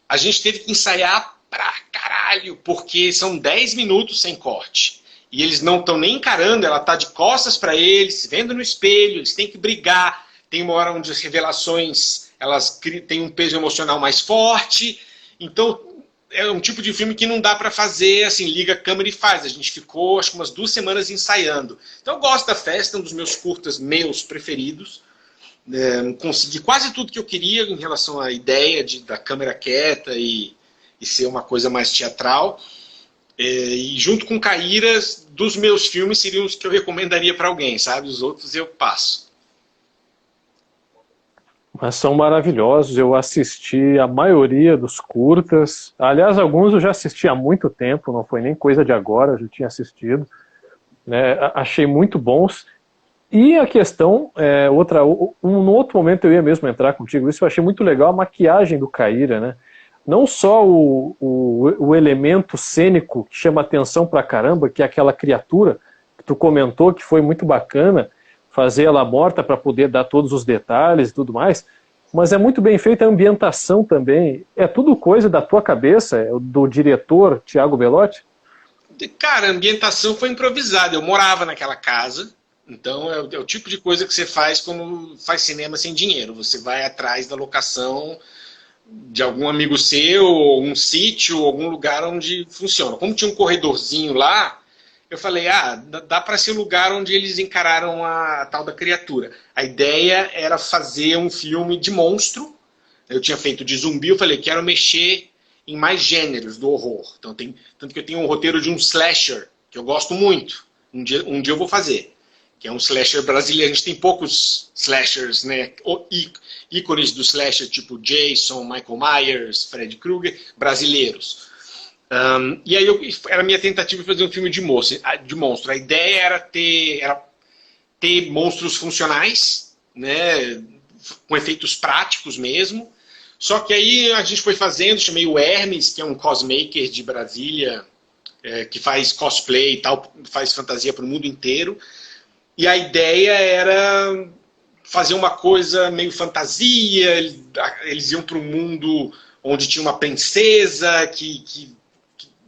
a gente teve que ensaiar pra caralho, porque são 10 minutos sem corte. E eles não estão nem encarando, ela tá de costas para eles, se vendo no espelho, eles têm que brigar. Tem uma hora onde as revelações elas têm um peso emocional mais forte. Então, é um tipo de filme que não dá para fazer, assim, liga a câmera e faz. A gente ficou, acho que umas 2 semanas ensaiando. Então eu gosto da festa, um dos meus curtas meus preferidos. Consegui quase tudo que eu queria em relação à ideia da câmera quieta e ser uma coisa mais teatral. E junto com Caíras, dos meus filmes, seriam os que eu recomendaria para alguém, sabe? Os outros eu passo. Mas são maravilhosos, eu assisti a maioria dos curtas, aliás, alguns eu já assisti há muito tempo, não foi nem coisa de agora, eu já tinha assistido, né? Achei muito bons, e a questão, num outro momento eu ia mesmo entrar contigo, isso eu achei muito legal, a maquiagem do Caíra, né? Não só o elemento cênico que chama atenção pra caramba, que é aquela criatura que tu comentou, que foi muito bacana, fazer ela morta para poder dar todos os detalhes e tudo mais, mas é muito bem feita a ambientação também. É tudo coisa da tua cabeça, do diretor Thiago Bellotti? Cara, a ambientação foi improvisada. Eu morava naquela casa, então é o tipo de coisa que você faz quando faz cinema sem dinheiro. Você vai atrás da locação de algum amigo seu, ou um sítio, ou algum lugar onde funciona. Como tinha um corredorzinho lá, eu falei, dá para ser o lugar onde eles encararam a tal da criatura. A ideia era fazer um filme de monstro. Eu tinha feito de zumbi, eu falei, quero mexer em mais gêneros do horror. Então, tanto que eu tenho um roteiro de um slasher, que eu gosto muito. Um dia eu vou fazer. Que é um slasher brasileiro. A gente tem poucos slashers, né? Ícones do slasher, tipo Jason, Michael Myers, Freddy Krueger, brasileiros. E aí era a minha tentativa de fazer um filme de monstro. A ideia era ter monstros funcionais, né, com efeitos práticos mesmo. Só que aí a gente foi fazendo, chamei o Hermes, que é um cosmaker de Brasília, que faz cosplay e tal, faz fantasia para o mundo inteiro. E a ideia era fazer uma coisa meio fantasia, eles iam para um mundo onde tinha uma princesa que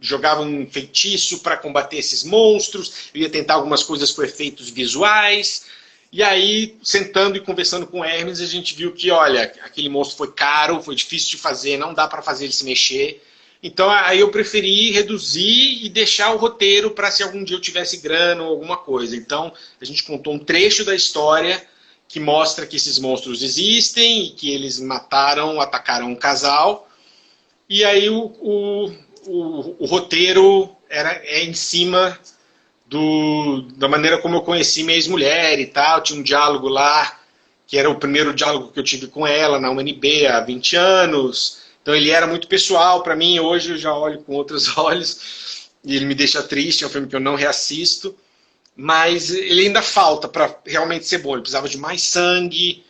jogava um feitiço para combater esses monstros, eu ia tentar algumas coisas com efeitos visuais, e aí, sentando e conversando com o Hermes, a gente viu que, olha, aquele monstro foi caro, foi difícil de fazer, não dá para fazer ele se mexer, então aí eu preferi reduzir e deixar o roteiro para se algum dia eu tivesse grana ou alguma coisa. Então, a gente contou um trecho da história que mostra que esses monstros existem e que eles atacaram um casal, e aí o roteiro é em cima da maneira como eu conheci minha ex-mulher e tal. Tinha um diálogo lá, que era o primeiro diálogo que eu tive com ela na UNB há 20 anos. Então ele era muito pessoal para mim, hoje eu já olho com outros olhos, e ele me deixa triste, é um filme que eu não reassisto, mas ele ainda falta para realmente ser bom. Ele precisava de mais sangue,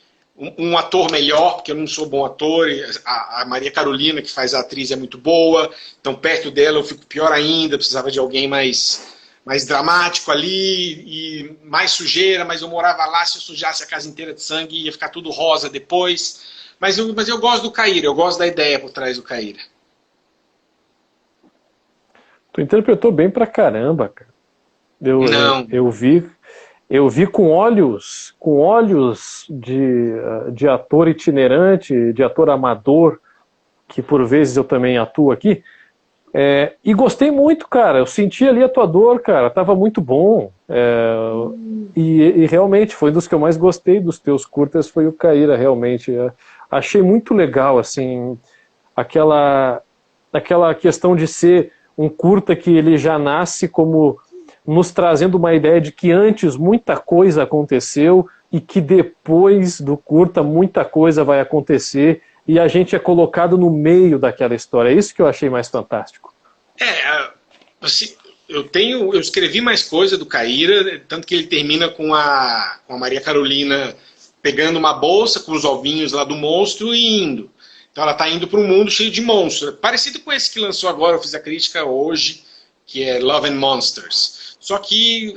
um ator melhor, porque eu não sou bom ator, a Maria Carolina, que faz a atriz, é muito boa, então perto dela eu fico pior ainda, precisava de alguém mais dramático ali, e mais sujeira, mas eu morava lá, se eu sujasse a casa inteira de sangue, ia ficar tudo rosa depois. Mas eu gosto do Caíra, eu gosto da ideia por trás do Caíra. Tu interpretou bem pra caramba, cara. Eu vi com olhos de ator itinerante, de ator amador, que por vezes eu também atuo aqui, e gostei muito, cara. Eu senti ali a tua dor, cara, tava muito bom, e realmente foi um dos que eu mais gostei dos teus curtas, foi o Caíra, realmente. Achei muito legal, assim, aquela questão de ser um curta que ele já nasce como nos trazendo uma ideia de que antes muita coisa aconteceu e que depois do curta muita coisa vai acontecer e a gente é colocado no meio daquela história. É isso que eu achei mais fantástico. Assim, eu escrevi mais coisa do Caíra, tanto que ele termina com a Maria Carolina pegando uma bolsa com os ovinhos lá do monstro e indo. Então ela está indo para um mundo cheio de monstros. Parecido com esse que lançou agora, eu fiz a crítica hoje, que é Love and Monsters. Só que,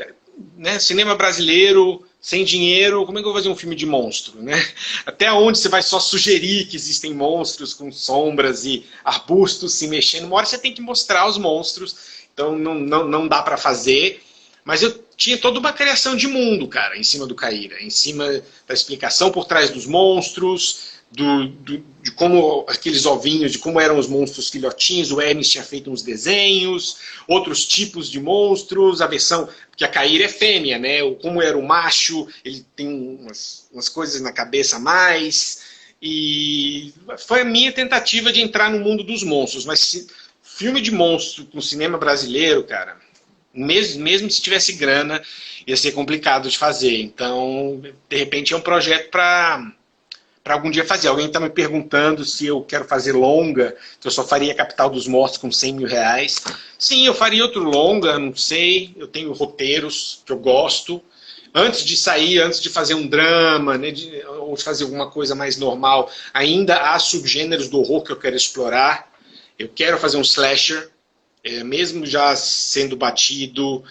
né, cinema brasileiro, sem dinheiro, como é que eu vou fazer um filme de monstro, né? Até onde você vai só sugerir que existem monstros com sombras e arbustos se mexendo? Uma hora você tem que mostrar os monstros, então não dá para fazer. Mas eu tinha toda uma criação de mundo, cara, em cima do Caíra, em cima da explicação por trás dos monstros, de como aqueles ovinhos, de como eram os monstros filhotinhos. O Hermes tinha feito uns desenhos, outros tipos de monstros, a versão, porque a Caíra é fêmea, né? Como era o macho, ele tem umas coisas na cabeça a mais, e foi a minha tentativa de entrar no mundo dos monstros. Mas filme de monstro com cinema brasileiro, cara, mesmo se tivesse grana, ia ser complicado de fazer. Então, de repente, é um projeto para algum dia fazer. Alguém está me perguntando se eu quero fazer longa, se eu só faria Capital dos Mortos com 100 mil reais. Sim, eu faria outro longa, não sei. Eu tenho roteiros que eu gosto. Antes de sair, antes de fazer um drama, né, ou de fazer alguma coisa mais normal, ainda há subgêneros do horror que eu quero explorar. Eu quero fazer um slasher, mesmo já sendo batido.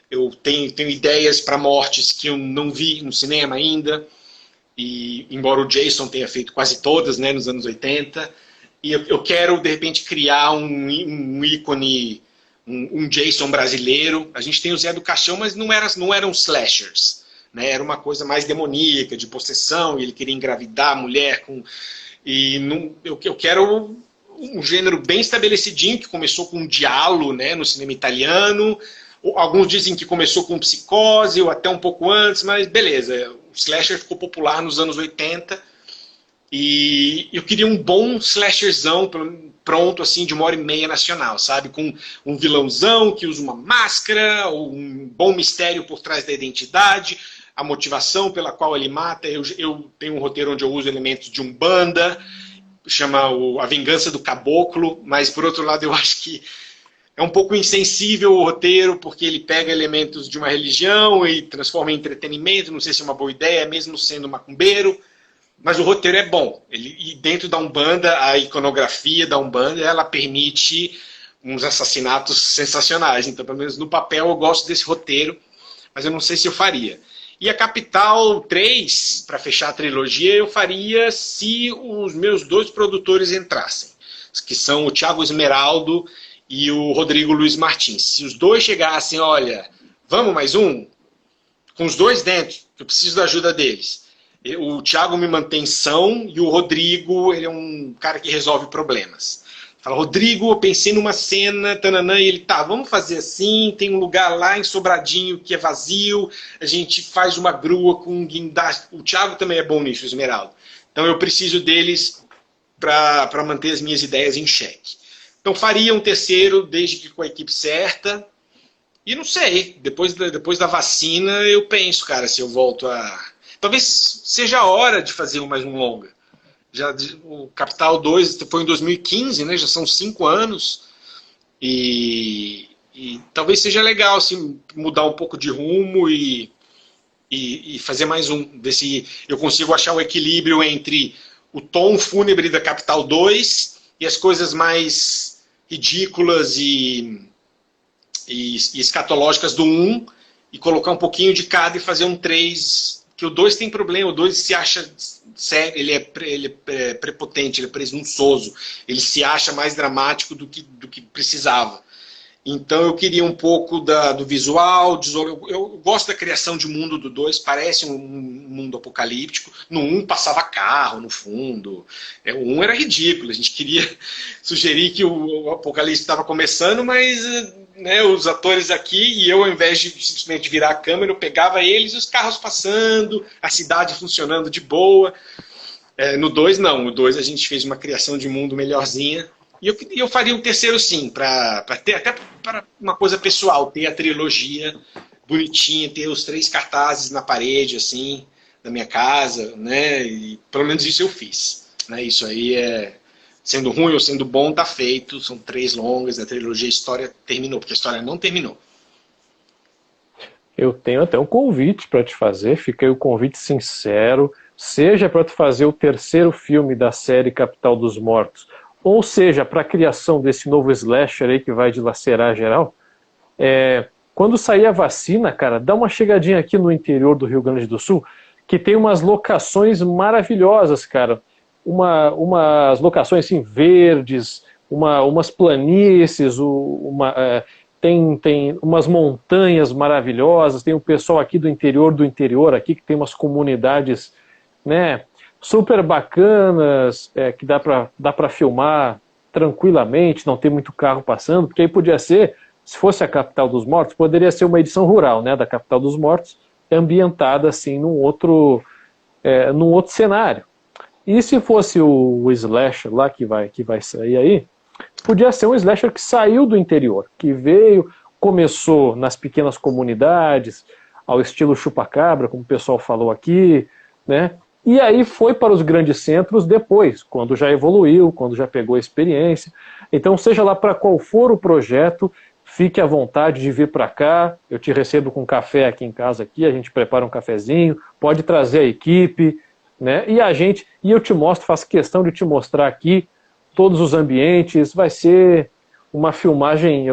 Eu tenho ideias para mortes que eu não vi no cinema ainda. E embora o Jason tenha feito quase todas, né, nos anos 80, e eu quero, de repente, criar um ícone, um Jason brasileiro. A gente tem o Zé do Caixão, mas não eram slashers, né? Era uma coisa mais demoníaca, de possessão, e ele queria engravidar a mulher. Eu quero um gênero bem estabelecidinho, que começou com um Giallo, né, no cinema italiano. Alguns dizem que começou com Psicose, ou até um pouco antes, mas beleza. O slasher ficou popular nos anos 80 e eu queria um bom slasherzão pronto, assim, de 1h30 nacional, sabe? Com um vilãozão que usa uma máscara, ou um bom mistério por trás da identidade, a motivação pela qual ele mata. Eu tenho um roteiro onde eu uso elementos de Umbanda, chama A Vingança do Caboclo, mas por outro lado eu acho que é um pouco insensível o roteiro, porque ele pega elementos de uma religião e transforma em entretenimento. Não sei se é uma boa ideia, mesmo sendo macumbeiro, mas o roteiro é bom. E dentro da Umbanda, a iconografia da Umbanda, ela permite uns assassinatos sensacionais. Então, pelo menos no papel, eu gosto desse roteiro, mas eu não sei se eu faria. E a Capital 3, para fechar a trilogia, eu faria se os meus 2 produtores entrassem, que são o Thiago Esmeraldo e o Rodrigo Luiz Martins. Se os 2 chegassem, olha, vamos mais um? Com os 2 dentro, eu preciso da ajuda deles. O Thiago me mantém são e o Rodrigo, ele é um cara que resolve problemas. Fala, Rodrigo, eu pensei numa cena, tananã, e ele, tá, vamos fazer assim, tem um lugar lá em Sobradinho que é vazio, a gente faz uma grua com um guindaste. O Thiago também é bom nisso, Esmeralda. Então eu preciso deles para manter as minhas ideias em xeque. Então faria um terceiro, desde que com a equipe certa. E não sei, depois da vacina eu penso, cara, se eu volto a... Talvez seja a hora de fazer mais um longa. O Capital 2 foi em 2015, né? Já são 5 anos. E talvez seja legal assim, mudar um pouco de rumo e fazer mais um. Ver se eu consigo achar o equilíbrio entre o tom fúnebre da Capital 2 e as coisas mais ridículas e escatológicas do 1, e colocar um pouquinho de cada e fazer um 3, que o 2 tem problema, o 2 se acha, ele é prepotente, ele é presunçoso, ele se acha mais dramático do que precisava. Então eu queria um pouco do visual, eu gosto da criação de mundo do 2, parece um mundo apocalíptico. No 1 passava carro no fundo, o 1 era ridículo, a gente queria sugerir que o apocalipse estava começando, mas né, os atores aqui, e eu ao invés de simplesmente virar a câmera, eu pegava eles e os carros passando, a cidade funcionando de boa. No 2 não, no 2 a gente fez uma criação de mundo melhorzinha. E eu faria um terceiro sim, para ter até para uma coisa pessoal, ter a trilogia bonitinha, ter os 3 cartazes na parede, assim, da minha casa, né? E pelo menos isso eu fiz, né? Isso aí sendo ruim ou sendo bom, tá feito. São 3 longas, a trilogia, a história terminou, porque a história não terminou. Eu tenho até um convite para te fazer, fica aí o convite sincero, seja para tu fazer o 3º filme da série Capital dos Mortos, ou seja, para a criação desse novo slasher aí que vai dilacerar geral. Quando sair a vacina, cara, dá uma chegadinha aqui no interior do Rio Grande do Sul, que tem umas locações maravilhosas, cara. Umas locações assim, verdes, umas planícies, tem umas montanhas maravilhosas, tem o pessoal aqui do interior aqui, que tem umas comunidades, né, super bacanas, que dá para filmar tranquilamente, não tem muito carro passando, porque aí podia ser, se fosse a Capital dos Mortos, poderia ser uma edição rural, né, da Capital dos Mortos, ambientada assim num outro cenário. E se fosse o slasher lá que vai sair aí, podia ser um slasher que saiu do interior, que veio, começou nas pequenas comunidades, ao estilo chupacabra, como o pessoal falou aqui, né? E aí foi para os grandes centros depois, quando já evoluiu, quando já pegou a experiência. Então, seja lá para qual for o projeto, fique à vontade de vir para cá, eu te recebo com café aqui em casa, a gente prepara um cafezinho, pode trazer a equipe, né? E eu te mostro, faço questão de te mostrar aqui todos os ambientes, vai ser uma filmagem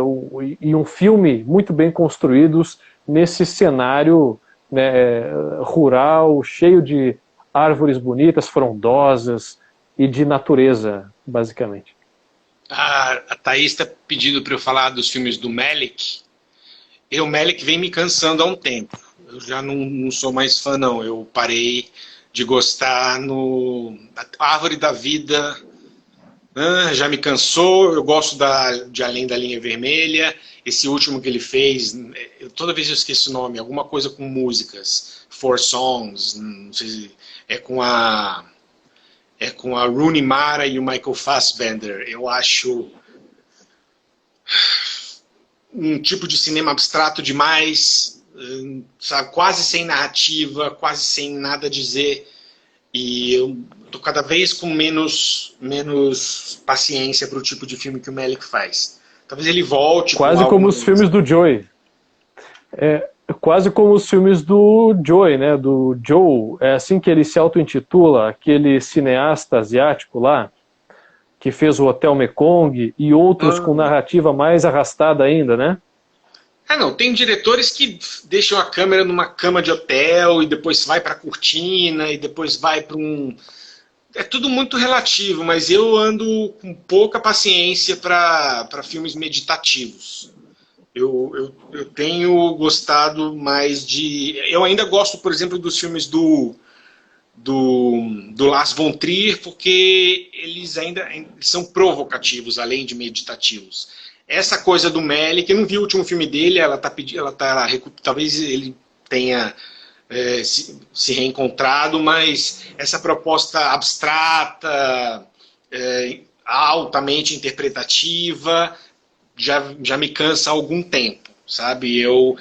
e um filme muito bem construídos nesse cenário, né, rural, cheio de árvores bonitas, frondosas e de natureza, basicamente. A Thaís está pedindo para eu falar dos filmes do Malick. O Malick vem me cansando há um tempo. Eu já não sou mais fã, não. Eu parei de gostar no Árvore da Vida. Já me cansou. Eu gosto de Além da Linha Vermelha. Esse último que ele fez, toda vez eu esqueço o nome, alguma coisa com músicas. 4 Songs, não sei se é com a Rooney Mara e o Michael Fassbender. Eu acho um tipo de cinema abstrato demais, sabe, quase sem narrativa, quase sem nada a dizer. E eu tô cada vez com menos paciência para o tipo de filme que o Malick faz. Talvez ele volte. Quase como os filmes do Joey. Quase como os filmes do Joey, né? Do Joe, é assim que ele se auto-intitula, aquele cineasta asiático lá, que fez o Hotel Mekong e outros com narrativa mais arrastada ainda, né? Não, tem diretores que deixam a câmera numa cama de hotel e depois vai para a cortina e depois vai para um... É tudo muito relativo, mas eu ando com pouca paciência para filmes meditativos. Eu tenho gostado mais de... Eu ainda gosto, por exemplo, dos filmes do Lars von Trier, porque eles ainda são provocativos, além de meditativos. Essa coisa do Malick, eu não vi o último filme dele, talvez ele tenha se reencontrado, mas essa proposta abstrata, altamente interpretativa, já me cansa há algum tempo, sabe? Eu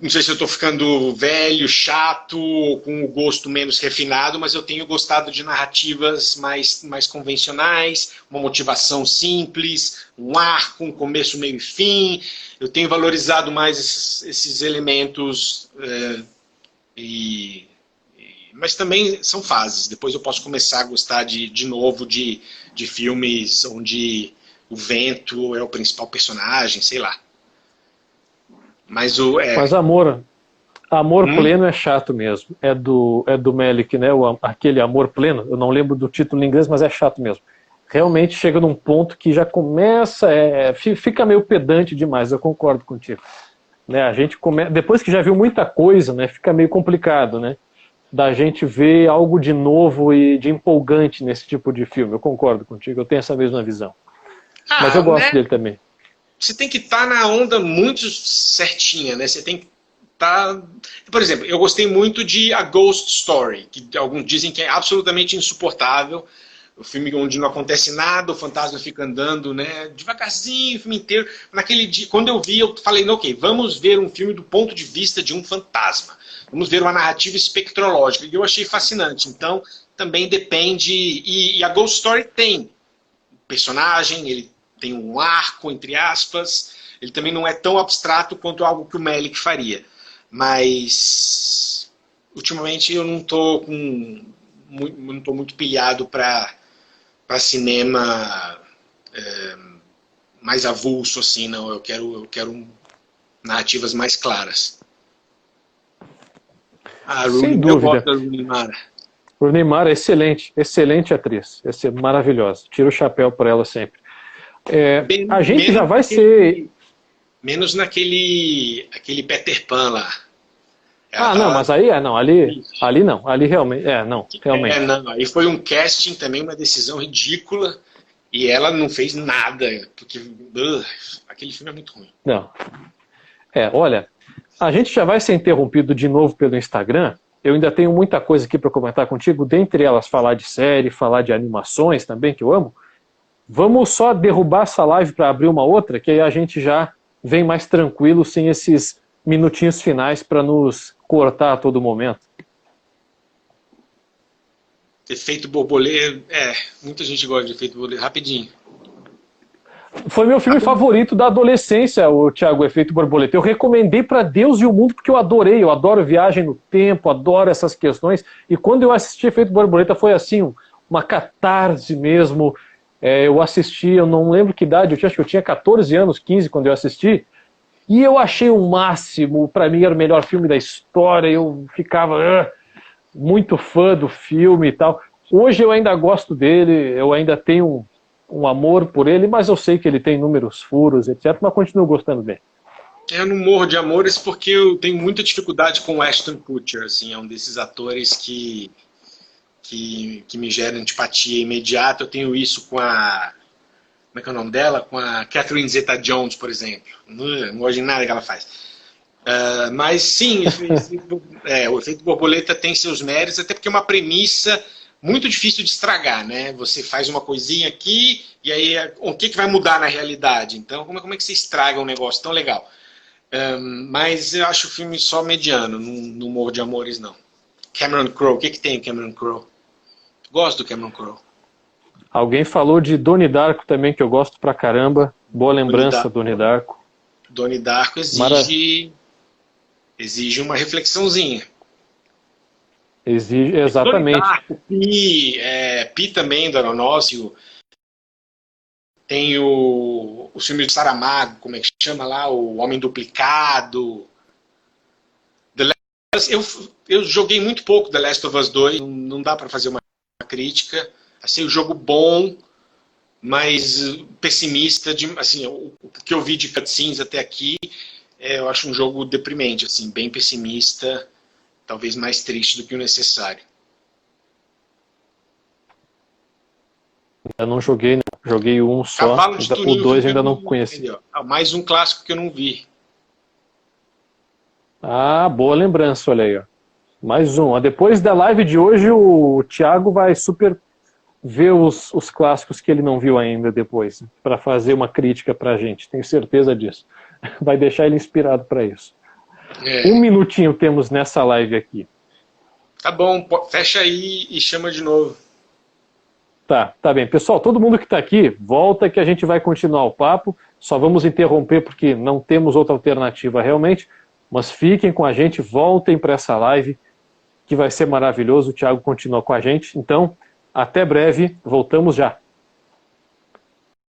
não sei se eu estou ficando velho, chato, com o gosto menos refinado, mas eu tenho gostado de narrativas mais convencionais, uma motivação simples, um arco, um começo, meio e fim. Eu tenho valorizado mais esses elementos, mas também são fases. Depois eu posso começar a gostar de novo de filmes onde o vento é o principal personagem, sei lá. Mas amor pleno é chato mesmo. É do Malick, né? Aquele Amor Pleno. Eu não lembro do título em inglês, mas é chato mesmo. Realmente chega num ponto que já começa, fica meio pedante demais. Eu concordo contigo. Né? A gente depois que já viu muita coisa, né? Fica meio complicado, né? Da gente ver algo de novo e de empolgante nesse tipo de filme. Eu concordo contigo. Eu tenho essa mesma visão. Mas eu gosto dele também. Você tem que estar na onda muito certinha, né? Você tem que estar... Por exemplo, eu gostei muito de A Ghost Story, que alguns dizem que é absolutamente insuportável, o filme onde não acontece nada, o fantasma fica andando, né, devagarzinho, o filme inteiro. Naquele dia, quando eu vi, eu falei, ok, vamos ver um filme do ponto de vista de um fantasma. Vamos ver uma narrativa espectrológica. E eu achei fascinante. Então, também depende... E a Ghost Story tem personagem, ele tem um arco, entre aspas. Ele também não é tão abstrato quanto algo que o Malick faria. Mas, ultimamente, eu não estou muito pilhado para cinema mais avulso, assim, não. Eu quero narrativas mais claras. Sem dúvida. Eu gosto da Rooney Mara. Rooney Mara é excelente, excelente atriz. Essa é maravilhosa. Tiro o chapéu para ela sempre. A gente já vai ser... Menos naquele Peter Pan lá. Não, mas aí ali não, ali realmente, realmente. Não, aí foi um casting também, uma decisão ridícula, e ela não fez nada, porque aquele filme é muito ruim. Não. Olha, a gente já vai ser interrompido de novo pelo Instagram. Eu ainda tenho muita coisa aqui para comentar contigo, dentre elas falar de série, falar de animações também, que eu amo. Vamos só derrubar essa live para abrir uma outra, que aí a gente já vem mais tranquilo, sem esses minutinhos finais para nos cortar a todo momento. Efeito borboleta, muita gente gosta de efeito borboleta, rapidinho. Foi meu filme favorito da adolescência, o Thiago, Efeito Borboleta. Eu recomendei para Deus e o mundo porque eu adorei. Eu adoro viagem no tempo, adoro essas questões. E quando eu assisti Efeito Borboleta foi assim, uma catarse mesmo. Eu assisti, eu não lembro que idade, acho que eu tinha 14 anos, 15 quando eu assisti. E eu achei o máximo, para mim era o melhor filme da história. Eu ficava muito fã do filme e tal. Hoje eu ainda gosto dele, eu ainda tenho um amor por ele, mas eu sei que ele tem inúmeros furos, etc, mas continuo gostando bem. Eu não morro de amores porque eu tenho muita dificuldade com o Ashton Kutcher, assim, é um desses atores que me gera antipatia imediata. Eu tenho isso com a... Como é que é o nome dela? Com a Catherine Zeta-Jones, por exemplo. Não gosto de nada que ela faz. Mas sim, o Efeito Borboleta tem seus méritos, até porque é uma premissa muito difícil de estragar, né? Você faz uma coisinha aqui, e aí o que vai mudar na realidade? Então, como é que você estraga um negócio tão legal? Mas eu acho o filme só mediano, não morro de amores, não. Cameron Crowe, o que tem Cameron Crowe? Gosto do Cameron Crowe. Alguém falou de Donnie Darko também, que eu gosto pra caramba. Boa lembrança, Donnie Darko. Donnie Darko exige uma reflexãozinha. Exige, exatamente. Pi também, do Aronofsky. Tem o filme de Saramago, como é que chama lá? O Homem Duplicado. Eu joguei muito pouco The Last of Us 2, não dá para fazer uma crítica. Achei o jogo bom, mas pessimista. Assim, o que eu vi de cutscenes até aqui, eu acho um jogo deprimente, assim, bem pessimista. Talvez mais triste do que o necessário. Eu não joguei, não. Joguei um só. O 2 ainda não conheci. Mais um clássico que eu não vi. Boa lembrança, olha aí. Ó. Mais um. Depois da live de hoje, o Thiago vai super ver os clássicos que ele não viu ainda depois, para fazer uma crítica pra gente. Tenho certeza disso. Vai deixar ele inspirado para isso. Um minutinho temos nessa live aqui. Tá bom, fecha aí e chama de novo. Tá bem. Pessoal, todo mundo que está aqui, volta que a gente vai continuar o papo. Só vamos interromper porque não temos outra alternativa realmente. Mas fiquem com a gente, voltem para essa live, que vai ser maravilhoso. O Thiago continua com a gente. Então, até breve, voltamos já.